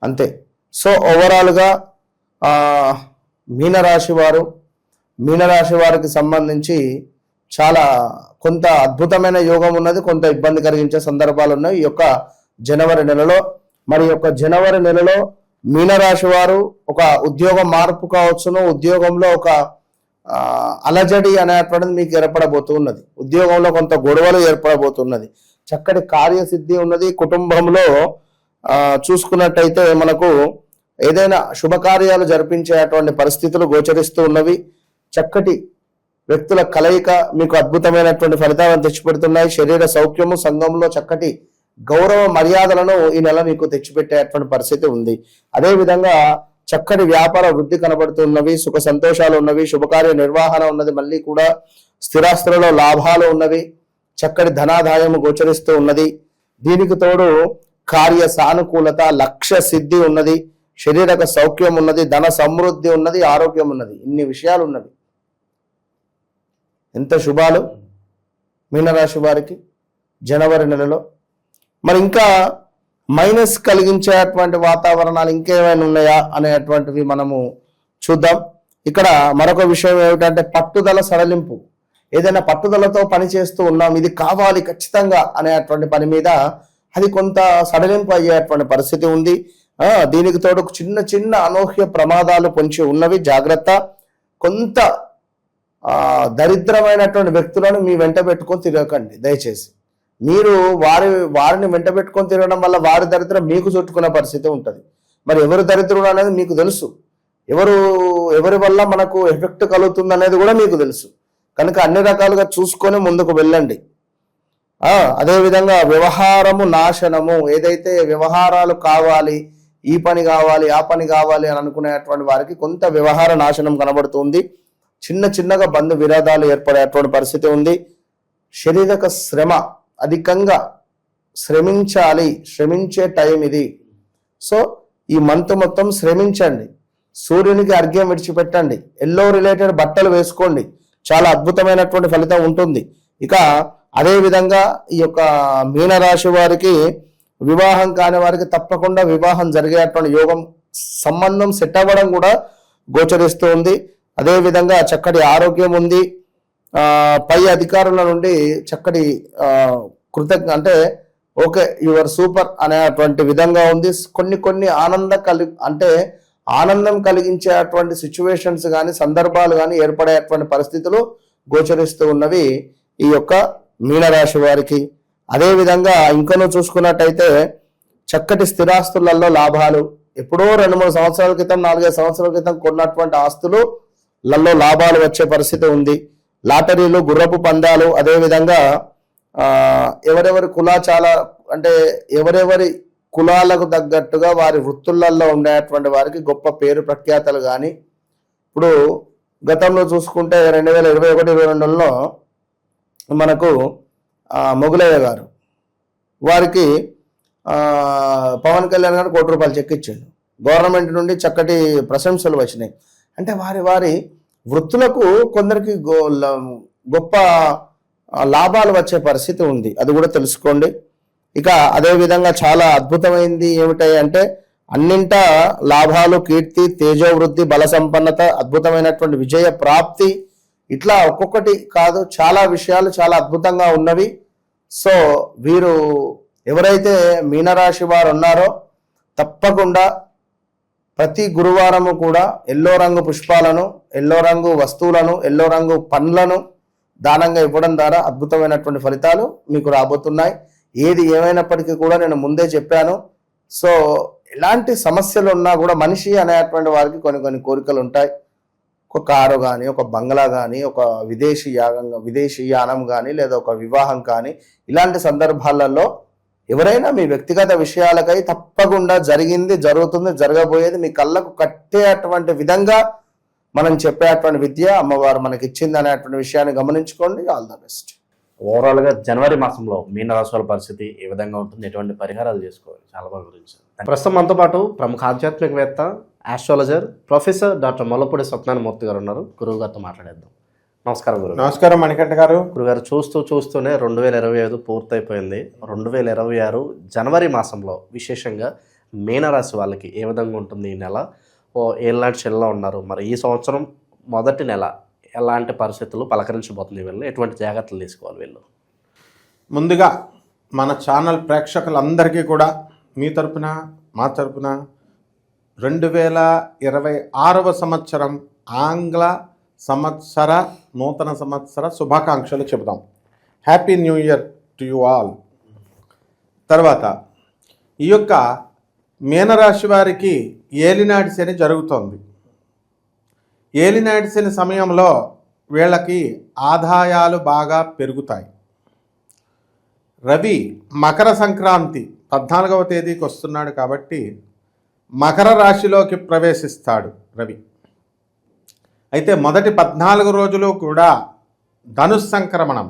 అంతే. సో ఓవరాల్గా మీనరాశి వారికి సంబంధించి చాలా కొంత అద్భుతమైన యోగం ఉన్నది, కొంత ఇబ్బంది కలిగించే సందర్భాలు ఉన్నాయి ఈ యొక్క జనవరి నెలలో. మరి యొక్క జనవరి నెలలో మీనరాశి వారు ఒక ఉద్యోగ మార్పు కావచ్చును, ఉద్యోగంలో ఒక అలజడి అనేటువంటిది మీకు ఏర్పడబోతున్నది. ఉద్యోగంలో కొంత గొడవలు ఏర్పడబోతున్నది. చక్కటి కార్యసిద్ధి ఉన్నది. కుటుంబంలో చూసుకున్నట్టయితే మనకు ఏదైనా శుభకార్యాలు జరిపించేటువంటి పరిస్థితులు గోచరిస్తూ ఉన్నవి. చక్కటి వ్యక్తుల కలయిక మీకు అద్భుతమైనటువంటి ఫలితాలను తెచ్చిపెడుతున్నాయి. శరీర సౌఖ్యము, సంఘంలో చక్కటి గౌరవ మర్యాదలను ఈ నెల మీకు తెచ్చిపెట్టేటువంటి పరిస్థితి ఉంది. అదేవిధంగా చక్కటి వ్యాపార వృద్ధి కనబడుతున్నవి, సుఖ సంతోషాలు ఉన్నవి, శుభకార్య నిర్వహణ ఉన్నది, మళ్ళీ కూడా స్థిరాస్తులలో లాభాలు ఉన్నవి, చక్కటి ధనాదాయము గోచరిస్తూ ఉన్నది. దీనికి తోడు కార్య సానుకూలత, లక్ష్య సిద్ధి ఉన్నది, శరీరక సౌఖ్యం ఉన్నది, ధన సమృద్ధి ఉన్నది, ఆరోగ్యం ఉన్నది. ఇన్ని విషయాలు ఉన్నవి. ఎంత శుభాలు మీనరాశి వారికి జనవరి నెలలో. మరి ఇంకా మైనస్ కలిగించేటువంటి వాతావరణాలు ఇంకేమైనా ఉన్నాయా అనేటువంటివి మనము చూద్దాం. ఇక్కడ మరొక విషయం ఏమిటంటే పట్టుదల, సడలింపు. ఏదైనా పట్టుదలతో పని చేస్తూ ఉన్నాం, ఇది కావాలి ఖచ్చితంగా అనేటువంటి పని మీద అది కొంత సడలింపు అయ్యేటువంటి పరిస్థితి ఉంది. దీనికి తోడు చిన్న చిన్న అనూహ్య ప్రమాదాలు పొంచి ఉన్నవి, జాగ్రత్త. కొంత దరిద్రమైనటువంటి వ్యక్తులను మీ వెంట పెట్టుకొని తిరగకండి దయచేసి. మీరు వారిని వెంట పెట్టుకొని తిరగడం వల్ల వారి దరిద్రం మీకు చుట్టుకునే పరిస్థితి ఉంటుంది. మరి ఎవరు దరిద్రుడు అనేది మీకు తెలుసు, ఎవరి వల్ల మనకు ఎఫెక్ట్ కలుగుతుంది అనేది కూడా మీకు తెలుసు. కనుక అన్ని రకాలుగా చూసుకొని ముందుకు వెళ్ళండి. అదేవిధంగా వ్యవహారము నాశనము. ఏదైతే వ్యవహారాలు కావాలి, ఈ పని కావాలి, ఆ పని కావాలి అని అనుకునేటువంటి వారికి కొంత వ్యవహార నాశనం కనబడుతుంది. చిన్న చిన్నగా బంధు విరోధాలు ఏర్పడేటువంటి పరిస్థితి ఉంది. శారీరక శ్రమ, అధికంగా శ్రమించాలి, శ్రమించే టైం ఇది. సో ఈ మంత్ మొత్తం శ్రమించండి. సూర్యునికి అర్ఘ్యం విడిచిపెట్టండి. ఎల్లో రిలేటెడ్ బట్టలు వేసుకోండి, చాలా అద్భుతమైనటువంటి ఫలితం ఉంటుంది. ఇక అదేవిధంగా ఈ యొక్క మీనరాశి వారికి వివాహం కాని వారికి తప్పకుండా వివాహం జరిగేటువంటి యోగం, సంబంధం సెట్ అవ్వడం కూడా గోచరిస్తూ ఉంది. అదేవిధంగా చక్కటి ఆరోగ్యం ఉంది. పై అధికారుల నుండి చక్కటి అంటే ఓకే యువర్ సూపర్ అనేటువంటి విధంగా ఉంది. కొన్ని ఆనందం కలిగించేటువంటి సిచ్యువేషన్స్ కానీ, సందర్భాలు కానీ ఏర్పడేటువంటి పరిస్థితులు గోచరిస్తూ ఉన్నవి ఈ యొక్క మీనరాశి వారికి. అదేవిధంగా ఇంకనూ చూసుకున్నట్టయితే చక్కటి స్థిరాస్తులలో లాభాలు. ఎప్పుడో 2-3 సంవత్సరాల క్రితం, 4-5 సంవత్సరాల క్రితం కొన్నటువంటి ఆస్తులలో లాభాలు వచ్చే పరిస్థితి ఉంది. లాటరీలు, గుర్రపు పందాలు, అదేవిధంగా ఎవరెవరి కులాలకు తగ్గట్టుగా వారి వృత్తులలో ఉండేటువంటి వారికి గొప్ప పేరు ప్రఖ్యాతలు కానీ, ఇప్పుడు గతంలో చూసుకుంటే 2021-22లో మనకు మొగులయ్య గారు, వారికి పవన్ కళ్యాణ్ గారు ₹1 కోటి చెక్ ఇచ్చాడు. గవర్నమెంట్ నుండి చక్కటి ప్రశంసలు వచ్చినాయి. అంటే వారి వృత్తులకు కొందరికి గొప్ప లాభాలు వచ్చే పరిస్థితి ఉంది, అది కూడా తెలుసుకోండి. ఇక అదేవిధంగా చాలా అద్భుతమైంది ఏమిటాయి అంటే అన్నింటా లాభాలు, కీర్తి, తేజోవృద్ధి, బల సంపన్నత, అద్భుతమైనటువంటి విజయ ప్రాప్తి, ఇట్లా ఒక్కొక్కటి కాదు చాలా విషయాలు చాలా అద్భుతంగా ఉన్నవి. సో వీరు ఎవరైతే మీనరాశి వారు ఉన్నారో తప్పకుండా ప్రతి గురువారము కూడా ఎల్లో రంగు పుష్పాలను, ఎల్లో రంగు వస్తువులను, ఎల్లో రంగు పండ్లను దానంగా ఇవ్వడం ద్వారా అద్భుతమైనటువంటి ఫలితాలు మీకు రాబోతున్నాయి. ఏది ఏమైనప్పటికీ కూడా నేను ముందే చెప్పాను. సో ఎలాంటి సమస్యలు ఉన్నా కూడా మనిషి అనేటువంటి వారికి కొన్ని కోరికలు ఉంటాయి. ఒక కారు కానీ, ఒక బంగ్లా కానీ, ఒక విదేశీ యానం కానీ, లేదా ఒక వివాహం కానీ, ఇలాంటి సందర్భాలలో ఎవరైనా మీ వ్యక్తిగత విషయాలకై తప్పకుండా జరిగింది, జరుగుతుంది, జరగబోయేది మీ కళ్ళకు కట్టేటువంటి విధంగా మనం చెప్పేటువంటి విద్య అమ్మవారు మనకి ఇచ్చింది అనేటువంటి విషయాన్ని గమనించుకోండి. All the best. ఓవరాల్గా జనవరి మాసంలో మీనరాశి వాళ్ళ పరిస్థితి ఏ విధంగా ఉంటుంది, ఎటువంటి పరిహారాలు చేసుకోవాలి, చాలా బాగా గురించి. ప్రస్తుతం మనతో పాటు ప్రముఖ ఆధ్యాత్మికవేత్త, astrologer professor doctor Mollapudi Satyanarayana Murthy గారు ఉన్నారు. గురువు గారితో మాట్లాడేద్దాం. నమస్కారం గురువు. నమస్కారం మణికంఠ గారు. గురుగారు, చూస్తూనే 2025 పూర్తయిపోయింది. 2026 జనవరి మాసంలో విశేషంగా మీనరాశి వాళ్ళకి ఏ విధంగా ఉంటుంది ఈ నెల? ఏళ్ళనాటి శనిలో ఉన్నారు. మరి ఈ సంవత్సరం మొదటి నెల ఎలాంటి పరిస్థితులు పలకరించబోతుంది వీళ్ళు? ఎటువంటి జాగ్రత్తలు తీసుకోవాలి వీళ్ళు? ముందుగా మన ఛానల్ ప్రేక్షకులందరికీ కూడా మీ తరపున మా తరపున 2026 సంవత్సరం ఆంగ్ల సంవత్సర నూతన సంవత్సర శుభాకాంక్షలు చెబుదాం. Happy new year to you all. తర్వాత ఈ యొక్క మీనరాశి వారికి ఏలినాటి శని జరుగుతోంది. ఏలినాటి శని సమయంలో వీళ్ళకి ఆదాయాలు బాగా పెరుగుతాయి. రవి మకర సంక్రాంతి 14వ తేదీకి వస్తున్నాడు కాబట్టి మకర రాశిలోకి ప్రవేశిస్తాడు రవి. అయితే మొదటి 14 రోజులు కూడా ధనుస్సంక్రమణం.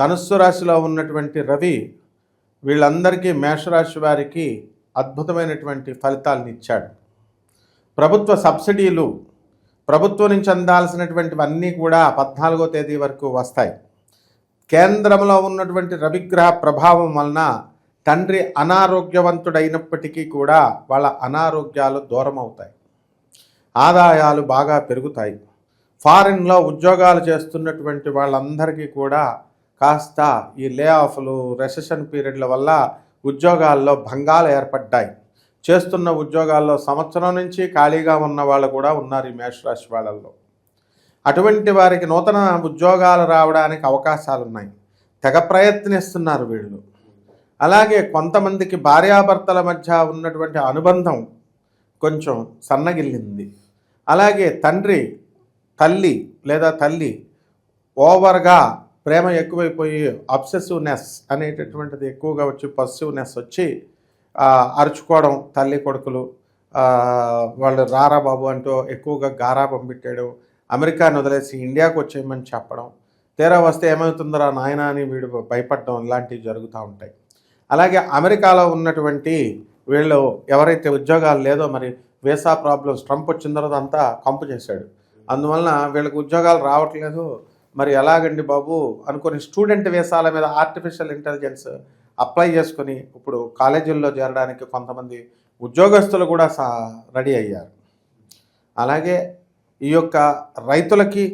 ధనుస్సు రాశిలో ఉన్నటువంటి రవి వీళ్ళందరికీ మేషరాశి వారికి అద్భుతమైనటువంటి ఫలితాలను ఇచ్చాడు. ప్రభుత్వ సబ్సిడీలు, ప్రభుత్వం నుంచి అందాల్సినటువంటివన్నీ కూడా 14వ తేదీ వరకు వస్తాయి. కేంద్రంలో ఉన్నటువంటి రవిగ్రహ ప్రభావం వలన తండ్రి అనారోగ్యవంతుడైనప్పటికీ కూడా వాళ్ళ అనారోగ్యాలు దూరం అవుతాయి. ఆదాయాలు బాగా పెరుగుతాయి. ఫారిన్లో ఉద్యోగాలు చేస్తున్నటువంటి వాళ్ళందరికీ కూడా కాస్త ఈ లే ఆఫ్లు, రెసెషన్ పీరియడ్ల వల్ల ఉద్యోగాల్లో భంగాలు ఏర్పడ్డాయి. చేస్తున్న ఉద్యోగాల్లో సంవత్సరం నుంచి ఖాళీగా ఉన్న వాళ్ళు కూడా ఉన్నారు ఈ మేషరాశి వాళ్ళల్లో. అటువంటి వారికి నూతన ఉద్యోగాలు రావడానికి అవకాశాలు ఉన్నాయి. తెగ ప్రయత్నిస్తున్నారు వీళ్ళు. అలాగే కొంతమందికి భార్యాభర్తల మధ్య ఉన్నటువంటి అనుబంధం కొంచెం సన్నగిల్లింది. అలాగే తల్లి ఓవర్గా ప్రేమ ఎక్కువైపోయి అబ్సెసివ్నెస్ అనేటటువంటిది ఎక్కువగా వచ్చి పొసెసివ్నెస్ వచ్చి అరుచుకోవడం, తల్లి కొడుకులు వాళ్ళు రారా బాబు అంటూ ఎక్కువగా గారాబం పెట్టేయడం, అమెరికాను వదిలేసి ఇండియాకు వచ్చేయమని చెప్పడం, తీరా వస్తే ఏమవుతుందరా నాయన అని వీడు భయపడడం, ఇలాంటివి జరుగుతూ ఉంటాయి. అలాగే అమెరికాలో ఉన్నటువంటి వీళ్ళు ఎవరైతే ఉద్యోగాలు లేదో, మరి వీసా ప్రాబ్లమ్స్ ట్రంప్ వచ్చిన తర్వాత అంతా కంపు చేశాడు. అందువలన వీళ్ళకి ఉద్యోగాలు రావట్లేదు, మరి ఎలాగండి బాబు అనుకొని స్టూడెంట్ వీసాల మీద ఆర్టిఫిషియల్ ఇంటెలిజెన్స్ అప్లై చేసుకొని ఇప్పుడు కాలేజీల్లో చేరడానికి కొంతమంది ఉద్యోగస్తులు కూడా రెడీ అయ్యారు. అలాగే ఈ యొక్క రైతులకి,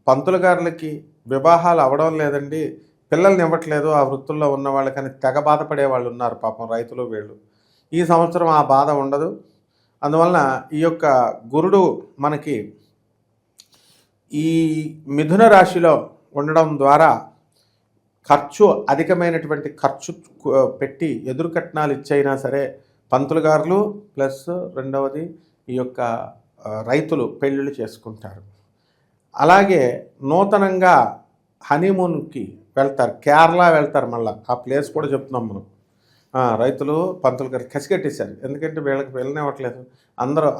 పంతులు గారులకి వివాహాలు అవ్వడం లేదండి, పిల్లల్ని ఇవ్వట్లేదు ఆ వృత్తుల్లో ఉన్న వాళ్ళకని తెగ బాధపడే వాళ్ళు ఉన్నారు పాపం రైతులు వీళ్ళు. ఈ సంవత్సరం ఆ బాధ ఉండదు. అందువలన ఈ యొక్క గురుడు మనకి ఈ మిథున రాశిలో ఉండడం ద్వారా అధికమైనటువంటి ఖర్చు పెట్టి ఎదురు కట్నాలు ఇచ్చైనా సరే పంతులు గారులు ప్లస్ రెండవది ఈ యొక్క రైతులు పెళ్ళిళ్ళు చేసుకుంటారు. అలాగే నూతనంగా హనీమూన్కి వెళ్తారు, కేరళ వెళ్తారు. మళ్ళీ ఆ ప్లేస్ కూడా చెప్తున్నాం మనం. రైతులు పంతులు గారు కసిగట్టేశారు, ఎందుకంటే వీళ్ళకి వెళ్ళనివ్వట్లేదు.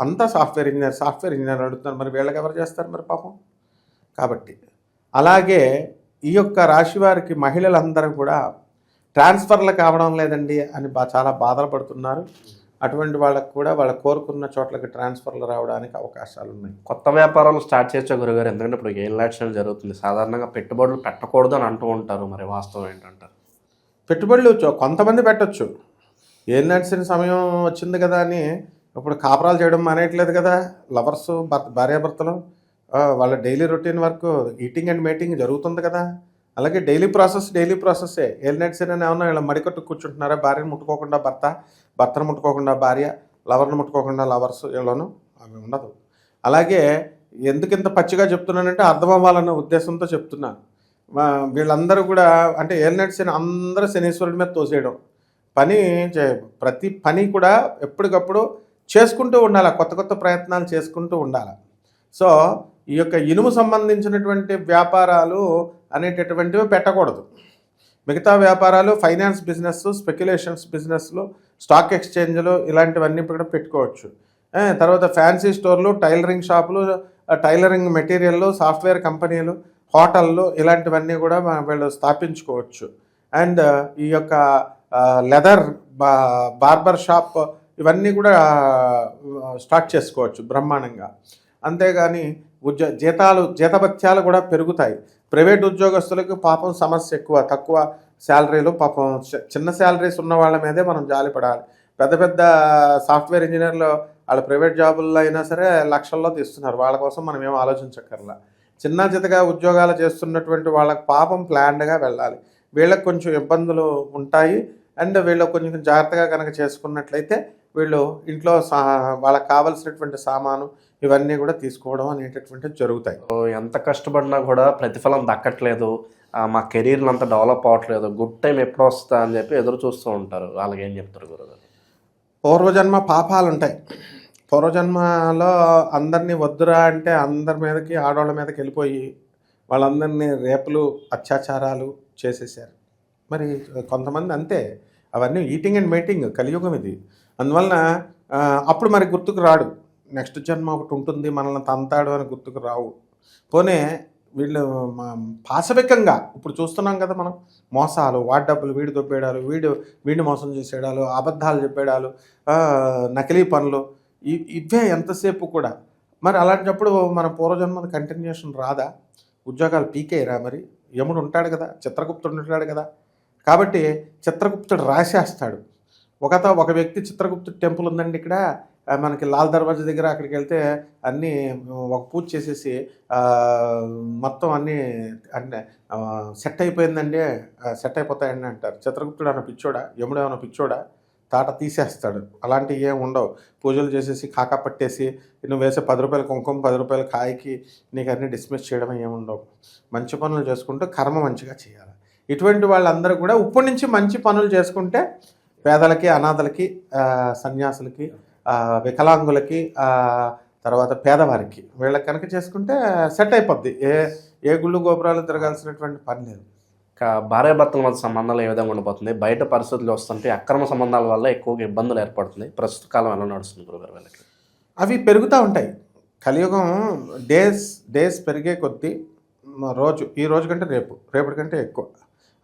అంతా సాఫ్ట్వేర్ ఇంజనీర్ అడుగుతున్నారు, మరి వీళ్ళకి ఎవరు చేస్తారు మరి పాపం. కాబట్టి అలాగే ఈ యొక్క రాశి వారికి మహిళలందరూ కూడా ట్రాన్స్ఫర్లు కావడం లేదండి అని చాలా బాధలు పడుతున్నారు. అటువంటి వాళ్ళకు కూడా వాళ్ళు కోరుకున్న చోట్లకి ట్రాన్స్ఫర్లు రావడానికి అవకాశాలు ఉన్నాయి. కొత్త వ్యాపారాలు స్టార్ట్ చేయొచ్చా గురుగారు? ఎందుకంటే ఇప్పుడు ఏలినాటి జరుగుతుంది, సాధారణంగా పెట్టుబడులు పెట్టకూడదు అని అంటూ ఉంటారు, మరి వాస్తవం ఏంటంటారు? పెట్టుబడులు కొంతమంది పెట్టచ్చు. ఏలినాటి సమయం వచ్చింది కదా అని ఇప్పుడు కాపురాలు చేయడం మానేయట్లేదు కదా. లవర్స్ భార్యాభర్తలు వాళ్ళ daily routine work eating and meeting జరుగుతుంది కదా. అలాగే డైలీ ప్రాసెస్సే. ఏలినాటి అని ఏమన్నా ఇలా మడికట్టు కూర్చుంటున్నారా? భార్యను ముట్టుకోకుండా భర్తను ముట్టుకోకుండా భార్య, లవర్ను ముట్టుకోకుండా లవర్స్, వీళ్ళను అవి ఉండదు. అలాగే ఎందుకింత పచ్చిగా చెప్తున్నానంటే అర్థం అవ్వాలన్న ఉద్దేశంతో చెప్తున్నాను. వీళ్ళందరూ కూడా అంటే ఏలినాటి శని అందరూ శనీశ్వరుడి మీద తోసేయడం ప్రతి పని కూడా ఎప్పటికప్పుడు చేసుకుంటూ ఉండాలి, కొత్త ప్రయత్నాలు చేసుకుంటూ ఉండాలి. సో ఈ యొక్క ఇనుము సంబంధించినటువంటి వ్యాపారాలు అనేటటువంటివి పెట్టకూడదు. మిగతా వ్యాపారాలు ఫైనాన్స్ బిజినెస్, స్పెక్యులేషన్స్ బిజినెస్లు, స్టాక్ ఎక్స్చేంజ్లు ఇలాంటివన్నీ కూడా పెట్టుకోవచ్చు. తర్వాత ఫ్యాన్సీ స్టోర్లు, టైలరింగ్ షాపులు, టైలరింగ్ మెటీరియల్లు, సాఫ్ట్వేర్ కంపెనీలు, హోటళ్ళు ఇలాంటివన్నీ కూడా వీళ్ళు స్థాపించుకోవచ్చు. అండ్ ఈ యొక్క లెదర్ బార్బర్ షాప్ ఇవన్నీ కూడా స్టార్ట్ చేసుకోవచ్చు బ్రహ్మాండంగా. అంతేగాని జీతభత్యాలు కూడా పెరుగుతాయి. ప్రైవేట్ ఉద్యోగస్తులకు పాపం సమస్య తక్కువ శాలరీలు, పాపం చిన్న శాలరీస్ ఉన్న వాళ్ళ మీదే మనం జాలిపడాలి. పెద్ద సాఫ్ట్వేర్ ఇంజనీర్లు వాళ్ళ ప్రైవేట్ జాబుల్లో అయినా సరే లక్షల్లో తీస్తున్నారు, వాళ్ళ కోసం మనం ఏం ఆలోచించక్కర్లా. చిన్నగా ఉద్యోగాలు చేస్తున్నటువంటి వాళ్ళకి పాపం ప్లాన్డ్గా వెళ్ళాలి. వీళ్ళకి కొంచెం ఇబ్బందులు ఉంటాయి. అండ్ వీళ్ళు కొంచెం జాగ్రత్తగా కనుక చేసుకున్నట్లయితే వీళ్ళు ఇంట్లో వాళ్ళకి కావలసినటువంటి సామాను ఇవన్నీ కూడా తీసుకోవడం అనేటటువంటివి జరుగుతాయి. ఎంత కష్టపడినా కూడా ప్రతిఫలం దక్కట్లేదు, మా కెరీర్లు అంతా డెవలప్ అవ్వట్లేదు, గుడ్ టైం ఎప్పుడు వస్తా అని చెప్పి ఎదురు చూస్తూ ఉంటారు. వాళ్ళకి ఏం చెప్తారు గురుగారు? పూర్వజన్మ పాపాలు ఉంటాయి. పూర్వజన్మలో అందరినీ వద్దురా అంటే అందరి మీదకి, ఆడవాళ్ళ మీదకి వెళ్ళిపోయి వాళ్ళందరినీ రేపులు, అత్యాచారాలు చేసేసారు. మరి కొంతమంది అంతే, అవన్నీ ఈటింగ్ అండ్ మేటింగ్, కలియుగం ఇది. అందువలన అప్పుడు మరి గుర్తుకు రాడు, నెక్స్ట్ జన్మ ఒకటి ఉంటుంది మనల్ని తంతాడు అని గుర్తుకు రావు. పోనీ వీళ్ళు పాశవికంగా ఇప్పుడు చూస్తున్నాం కదా మనం, మోసాలు, వాడి డబ్బులు వీడి దొబ్బేయడాలు, వీడిని మోసం చేసేయడాలు, అబద్ధాలు చెప్పేయడాలు, నకిలీ పనులు, ఇవే ఎంతసేపు కూడా. మరి అలాంటప్పుడు మన పూర్వజన్మది కంటిన్యూషన్ రాదా? ఉద్యోగాలు పీకేయరా? మరి యముడు ఉంటాడు కదా, చిత్రగుప్తుడు ఉంటాడు కదా. కాబట్టి చిత్రగుప్తుడు రాసేస్తాడు. ఒక వ్యక్తి చిత్రగుప్తుడు టెంపుల్ ఉందండి ఇక్కడ మనకి లాల్ దర్వాజా దగ్గర, అక్కడికి వెళ్తే అన్నీ ఒక పూజ చేసేసి మొత్తం అన్నీ అంటే సెట్ అయిపోయిందండి, సెట్ అయిపోతాయండి అంటారు. చిత్రగుప్తుడు అన్న పిచ్చోడా, యముడు ఏమైనా పిచ్చోడా? తాట తీసేస్తాడు. అలాంటివి ఏమి ఉండవు. పూజలు చేసేసి కాకా పట్టేసి నువ్వు వేసే 10 రూపాయల కుంకుమ, 10 రూపాయల కాయకి నీకు అన్నీ డిస్మిస్ చేయడం ఏముండవు. మంచి పనులు చేసుకుంటూ కర్మ మంచిగా చేయాలి. ఇటువంటి వాళ్ళందరూ కూడా ఇప్పటి నుంచి మంచి పనులు చేసుకుంటే పేదలకి, అనాథలకి, సన్యాసులకి, వికలాంగులకి, తర్వాత పేదవారికి, వీళ్ళకి కనుక చేసుకుంటే సెట్ అయిపోద్ది. ఏ గుళ్ళు గోపురాలు తిరగాల్సినటువంటి పని లేదు. భార్యాభర్తల మధ్య సంబంధాలు ఏ విధంగా ఉండిపోతుంది? బయట పరిస్థితులు వస్తుంటే అక్రమ సంబంధాల వల్ల ఎక్కువగా ఇబ్బందులు ఏర్పడుతుంది. ప్రస్తుత కాలం ఎలా నడుస్తుంది గురుగారు వీళ్ళకి? అవి పెరుగుతూ ఉంటాయి. కలియుగం డేస్ పెరిగే కొద్దీ ఈ రోజు కంటే రేపటి కంటే ఎక్కువ,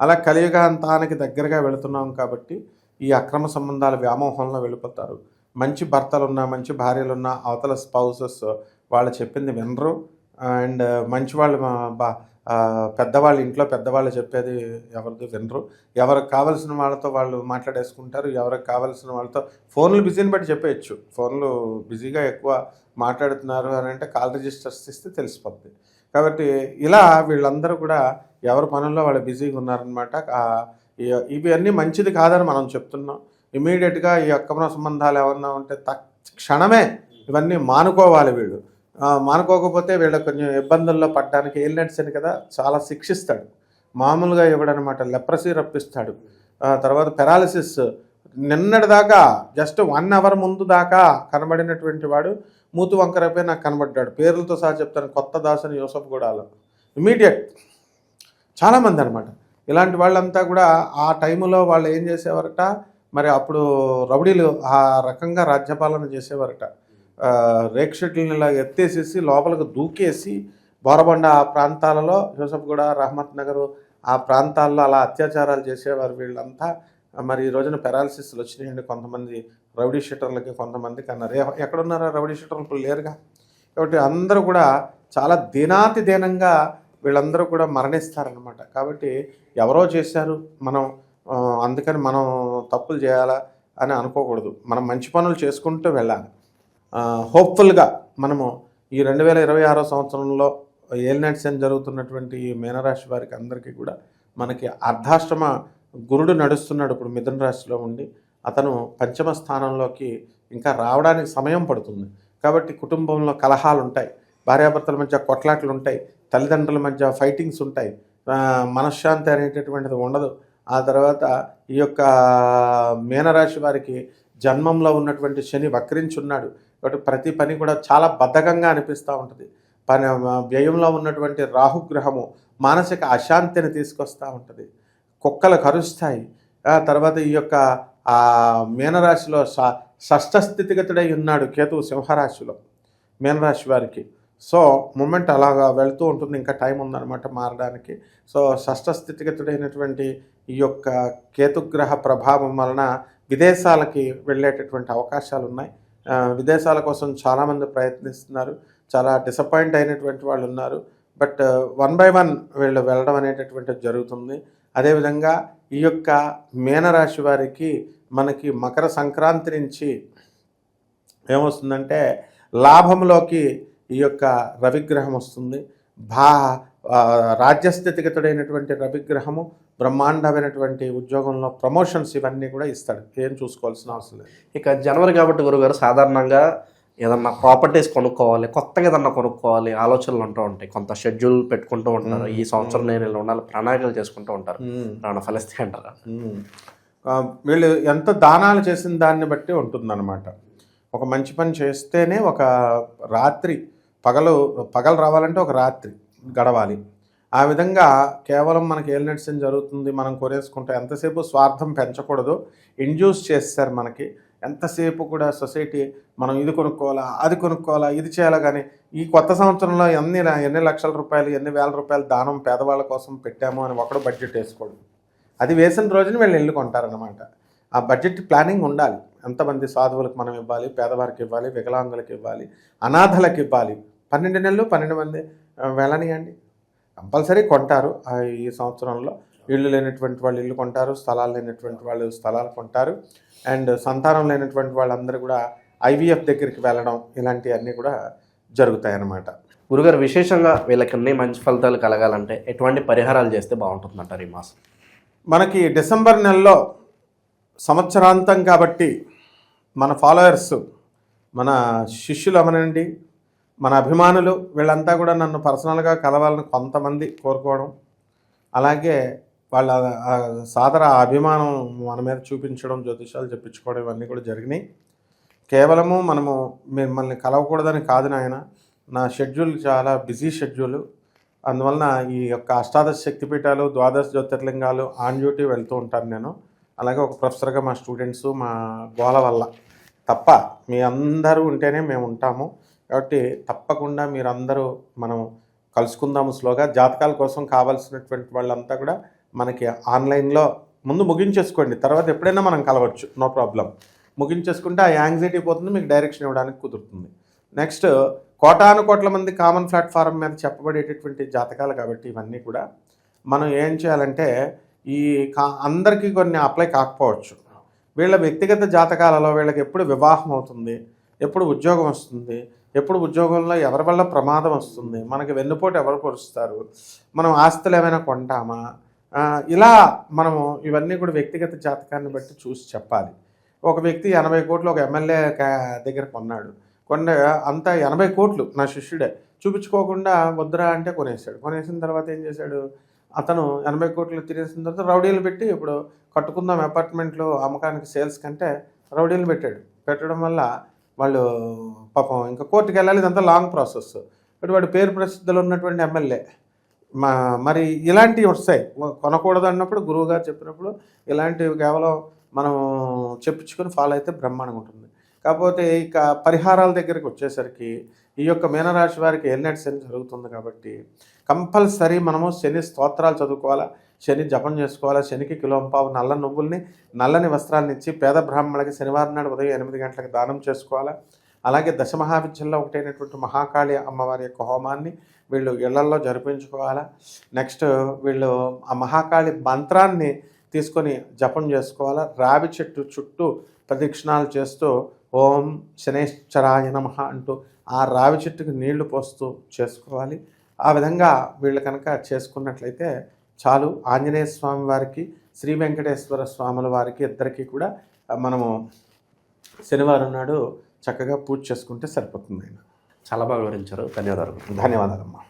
అలా కలియుగాంతానికి దగ్గరగా వెళుతున్నాం. కాబట్టి ఈ అక్రమ సంబంధాల వ్యామోహంలో వెళ్ళిపోతారు. మంచి భర్తలున్నా, మంచి భార్యలున్నా అవతల స్పౌసెస్ వాళ్ళు చెప్పింది వినరు. అండ్ మంచి వాళ్ళు పెద్దవాళ్ళు, ఇంట్లో పెద్దవాళ్ళు చెప్పేది ఎవరిది వినరు. ఎవరికి కావాల్సిన వాళ్ళతో వాళ్ళు మాట్లాడేసుకుంటారు. ఎవరికి కావాల్సిన వాళ్ళతో ఫోన్లు బిజీని బట్టి చెప్పేయచ్చు. ఫోన్లు బిజీగా ఎక్కువ మాట్లాడుతున్నారు అని అంటే కాల్ రిజిస్టర్స్ ఇస్తే తెలిసిపోద్ది. కాబట్టి ఇలా వీళ్ళందరూ కూడా ఎవరి పనుల్లో వాళ్ళు బిజీగా ఉన్నారనమాట. ఇవన్నీ మంచిది కాదని మనం చెప్తున్నాం. ఇమీడియట్గా ఈ అక్రమ సంబంధాలు ఏమన్నా ఉంటే క్షణమే ఇవన్నీ మానుకోవాలి. వీళ్ళు మానుకోకపోతే వీళ్ళు కొంచెం ఇబ్బందుల్లో పడడానికి ఏలినట్స్ అని కదా చాలా శిక్షిస్తాడు. మామూలుగా ఇవ్వడనమాట, లెప్రసీ రప్పిస్తాడు. తర్వాత పెరాలిసిస్, నిన్నటిదాకా జస్ట్ 1 అవర్ ముందు దాకా కనబడినటువంటి వాడు మూతు వంకరైపోయి నాకు కనబడ్డాడు. పేర్లతో సహా చెప్తాను, కొత్త దాసని యూసఫ్ గూడాలో ఇమీడియట్. చాలామంది అనమాట. ఇలాంటి వాళ్ళంతా కూడా ఆ టైంలో వాళ్ళు ఏం చేసేవారట, మరి అప్పుడు రౌడీలు ఆ రకంగా రాజ్యపాలన చేసేవారట. రేక్షెట్లని ఇలా ఎత్తేసేసి లోపలికి దూకేసి బోరబండ ఆ ప్రాంతాలలో, యూసఫ్గూడ, రహమత్ నగర్ ఆ ప్రాంతాల్లో అలా అత్యాచారాలు చేసేవారు వీళ్ళంతా. మరి ఈ రోజున పెరాలసిస్లు వచ్చినాయండి కొంతమంది రౌడీ షీటర్లకి, కొంతమందికి అన్నారు. ఎక్కడున్నారా రౌడీ షీటర్లు? ఇప్పుడు లేరుగా. కాబట్టి అందరూ కూడా చాలా దీనంగా వీళ్ళందరూ కూడా మరణిస్తారనమాట. కాబట్టి ఎవరో చేశారు, మనం అందుకని మనం తప్పులు చేయాలా అని అనుకోకూడదు. మనం మంచి పనులు చేసుకుంటూ వెళ్ళాలి. హోప్ఫుల్గా మనము ఈ 2026 సంవత్సరంలో ఏలినాటి శని జరుగుతున్నటువంటి ఈ మీనరాశి వారికి అందరికీ కూడా మనకి అర్ధాష్టమ గురుడు నడుస్తున్నాడు ఇప్పుడు మిథున రాశిలో ఉండి. అతను పంచమ స్థానంలోకి ఇంకా రావడానికి సమయం పడుతుంది. కాబట్టి కుటుంబంలో కలహాలు ఉంటాయి, భార్యాభర్తల మధ్య కొట్లాట్లు ఉంటాయి, తల్లిదండ్రుల మధ్య ఫైటింగ్స్ ఉంటాయి, మనశ్శాంతి అనేటటువంటిది ఉండదు. ఆ తర్వాత ఈ యొక్క మీనరాశి వారికి జన్మంలో ఉన్నటువంటి శని వక్రించున్నాడు. కాబట్టి ప్రతి పని కూడా చాలా బద్ధకంగా అనిపిస్తూ ఉంటుంది. వ్యయంలో ఉన్నటువంటి రాహుగ్రహము మానసిక అశాంతిని తీసుకొస్తూ ఉంటుంది. కుక్కలు కరుస్తాయి. తర్వాత ఈ యొక్క మీనరాశిలో షష్ఠ స్థితిగతుడై ఉన్నాడు కేతువు సింహరాశిలో మీనరాశి వారికి. సో మూమెంట్ అలాగా వెళ్తూ ఉంటుంది, ఇంకా టైం ఉందన్నమాట మారడానికి. సో షష్ఠ స్థితిగతుడైనటువంటి ఈ యొక్క కేతుగ్రహ ప్రభావం వలన విదేశాలకి వెళ్ళేటటువంటి అవకాశాలు ఉన్నాయి. విదేశాల కోసం చాలామంది ప్రయత్నిస్తున్నారు. చాలా డిసప్పాయింట్ అయినటువంటి వాళ్ళు ఉన్నారు. బట్ 1 by 1 వీళ్ళు వెళ్ళడం అనేటటువంటిది జరుగుతుంది. అదేవిధంగా ఈ యొక్క మీనరాశి వారికి మనకి మకర సంక్రాంతి నుంచి ఏమొస్తుందంటే లాభంలోకి ఈ యొక్క రవిగ్రహం వస్తుంది. రాజ్యస్థితిగతుడైనటువంటి రవిగ్రహము బ్రహ్మాండమైనటువంటి ఉద్యోగంలో ప్రమోషన్స్ ఇవన్నీ కూడా ఇస్తాడు, ఏం చూసుకోవాల్సిన అవసరం లేదు. ఇక జనవరి కాబట్టి గురుగారు సాధారణంగా ఏదన్నా ప్రాపర్టీస్ కొనుక్కోవాలి, కొత్తగా ఏదన్నా కొనుక్కోవాలి ఆలోచనలు ఉంటూ ఉంటాయి. కొంత షెడ్యూల్ పెట్టుకుంటూ ఉంటారు, ఈ సంవత్సరం నేను ఇలా ఉండాలి, ప్రణాళికలు చేసుకుంటూ ఉంటారు. ఏమన్నా ఫలిస్తాయి అంటారా? వీళ్ళు ఎంత దానాలు చేసిన దాన్ని బట్టి ఉంటుందన్నమాట. ఒక మంచి పని చేస్తేనే ఒక రాత్రి పగలు రావాలంటే ఒక రాత్రి గడవాలి. ఆ విధంగా కేవలం మనకి ఏలినట్స్ జరుగుతుంది మనం కొనేసుకుంటే ఎంతసేపు స్వార్థం పెంచకూడదు. ఇండ్యూస్ చేస్తారు మనకి ఎంతసేపు కూడా సొసైటీ మనం ఇది కొనుక్కోవాలా, అది కొనుక్కోవాలా, ఇది చేయాలా. కానీ ఈ కొత్త సంవత్సరంలో ఎన్ని లక్షల రూపాయలు, ఎన్ని వేల రూపాయలు దానం పేదవాళ్ళ కోసం పెట్టాము అని ఒకడు బడ్జెట్ వేసుకోడు. అది వేసిన రోజున వీళ్ళు ఇల్లు కొంటారనమాట. ఆ బడ్జెట్ ప్లానింగ్ ఉండాలి. ఎంతమంది సాధువులకు మనం ఇవ్వాలి, పేదవారికి ఇవ్వాలి, వికలాంగులకు ఇవ్వాలి, అనాథలకు ఇవ్వాలి. 12 నెలలు 12 మంది వెళ్ళనియండి, కంపల్సరీ కొంటారు. ఈ సంవత్సరంలో ఇళ్ళు లేనటువంటి వాళ్ళు ఇల్లు కొంటారు, స్థలాలు లేనటువంటి వాళ్ళు స్థలాలు కొంటారు. అండ్ సంతానం లేనటువంటి వాళ్ళందరూ కూడా IVF దగ్గరికి వెళ్ళడం, ఇలాంటివన్నీ కూడా జరుగుతాయన్నమాట. గురుగారు విశేషంగా వీళ్ళకి అన్ని మంచి ఫలితాలు కలగాలంటే ఎటువంటి పరిహారాలు చేస్తే బాగుంటుందంటారు ఈ మాసం? మనకి డిసెంబర్ నెలలో సంవత్సరాంతం కాబట్టి మన ఫాలోవర్స్, మన శిష్యులు అమనండి, మన అభిమానులు వీళ్ళంతా కూడా నన్ను పర్సనల్గా కలవాలని కొంతమంది కోరుకోవడం, అలాగే వాళ్ళ సాదర అభిమానం మన మీద చూపించడం, జ్యోతిషాలు చెప్పించుకోవడం ఇవన్నీ కూడా జరిగినాయి. కేవలము మనము మిమ్మల్ని కలవకూడదని కాదు నాయన, నా షెడ్యూల్ చాలా బిజీ షెడ్యూల్. అందువలన ఈ యొక్క అష్టాదశ శక్తిపీఠాలు, ద్వాదశ జ్యోతిర్లింగాలు ఆన్ డ్యూటీ వెళ్తూ ఉంటాను నేను. అలాగే ఒక ప్రొఫెసర్గా మా స్టూడెంట్స్ మా గోల వల్ల తప్ప మీ అందరూ ఉంటేనే మేము ఉంటాము. కాబట్టి తప్పకుండా మీరందరూ మనం కలుసుకుందాము స్లోగా. జాతకాల కోసం కావాల్సినటువంటి వాళ్ళంతా కూడా మనకి ఆన్లైన్లో ముందు ముగించేసుకోండి, తర్వాత ఎప్పుడైనా మనం కలవచ్చు, నో ప్రాబ్లం. ముగించేసుకుంటే ఆ యాంగ్జైటీ పోతుంది, మీకు డైరెక్షన్ ఇవ్వడానికి కుదురుతుంది. నెక్స్ట్ కోటాను కోట్ల మంది కామన్ ప్లాట్ఫారం మీద చెప్పబడేటటువంటి జాతకాలు కాబట్టి ఇవన్నీ కూడా మనం ఏం చేయాలంటే అందరికీ కొన్ని అప్లై కాకపోవచ్చు. వీళ్ళ వ్యక్తిగత జాతకాలలో వీళ్ళకి ఎప్పుడు వివాహం అవుతుంది, ఎప్పుడు ఉద్యోగం వస్తుంది, ఎప్పుడు ఉద్యోగంలో ఎవరి వల్ల ప్రమాదం వస్తుంది, మనకి వెన్నుపోటు ఎవరు పొరుస్తారు, మనం ఆస్తులు ఏమైనా కొంటామా, ఇలా మనము ఇవన్నీ కూడా వ్యక్తిగత జాతకాన్ని బట్టి చూసి చెప్పాలి. ఒక వ్యక్తి 80 కోట్లు ఒక ఎమ్మెల్యే దగ్గర కొన్నాడు, అంత 80 కోట్లు నా శిష్యుడే, చూపించుకోకుండా వద్దురా అంటే కొనేసిన తర్వాత ఏం చేశాడు, అతను 80 కోట్లు తినేసిన తర్వాత రౌడీలు పెట్టి ఇప్పుడు కట్టుకుందాం అపార్ట్మెంట్లు అమ్మకానికి సేల్స్ కంటే రౌడీలు పెట్టడం వల్ల వాళ్ళు పాపం ఇంకా కోర్టుకు వెళ్ళాలి. ఇదంతా లాంగ్ ప్రాసెస్. బట్ వాడు పేరు ప్రసిద్ధులు ఉన్నటువంటి ఎమ్మెల్యే. మరి ఇలాంటివి వస్తాయి. కొనకూడదు అన్నప్పుడు గురువుగారు చెప్పినప్పుడు ఇలాంటివి కేవలం మనం చెప్పించుకొని ఫాలో అయితే బ్రహ్మాండంగా ఉంటుంది. కాకపోతే ఇక పరిహారాల దగ్గరికి వచ్చేసరికి ఈ యొక్క మీనరాశి వారికి ఏలినాటి శని జరుగుతుంది కాబట్టి కంపల్సరీ మనము శని స్తోత్రాలు చదువుకోవాలా, శని జపం చేసుకోవాలా, శనికి కిలోంపావు నల్ల నువ్వుల్ని నల్లని వస్త్రాలను ఇచ్చి పేద బ్రాహ్మణులకి శనివారం నాడు ఉదయం 8 గంటలకు దానం చేసుకోవాలా. అలాగే దశమహావిద్యల్లో ఒకటైనటువంటి మహాకాళి అమ్మవారి యొక్క హోమాన్ని వీళ్ళు ఇళ్లల్లో జరిపించుకోవాలా. నెక్స్ట్ వీళ్ళు ఆ మహాకాళి మంత్రాన్ని తీసుకొని జపం చేసుకోవాలా. రావి చెట్టు చుట్టూ ప్రదక్షిణాలు చేస్తూ ఓం శనేశ్వరాయ నమః అంటూ ఆ రావి చెట్టుకి నీళ్లు పోస్తూ చేసుకోవాలి. ఆ విధంగా వీళ్ళు కనుక చేసుకున్నట్లయితే చాలు. ఆంజనేయ స్వామి వారికి, శ్రీ వెంకటేశ్వర స్వాముల వారికి ఇద్దరికీ కూడా మనము శనివారం నాడు చక్కగా పూజ చేసుకుంటే సరిపోతుంది. చాలా బాగా వివరించారు. ధన్యవాదాలు. ధన్యవాదాలమ్మా.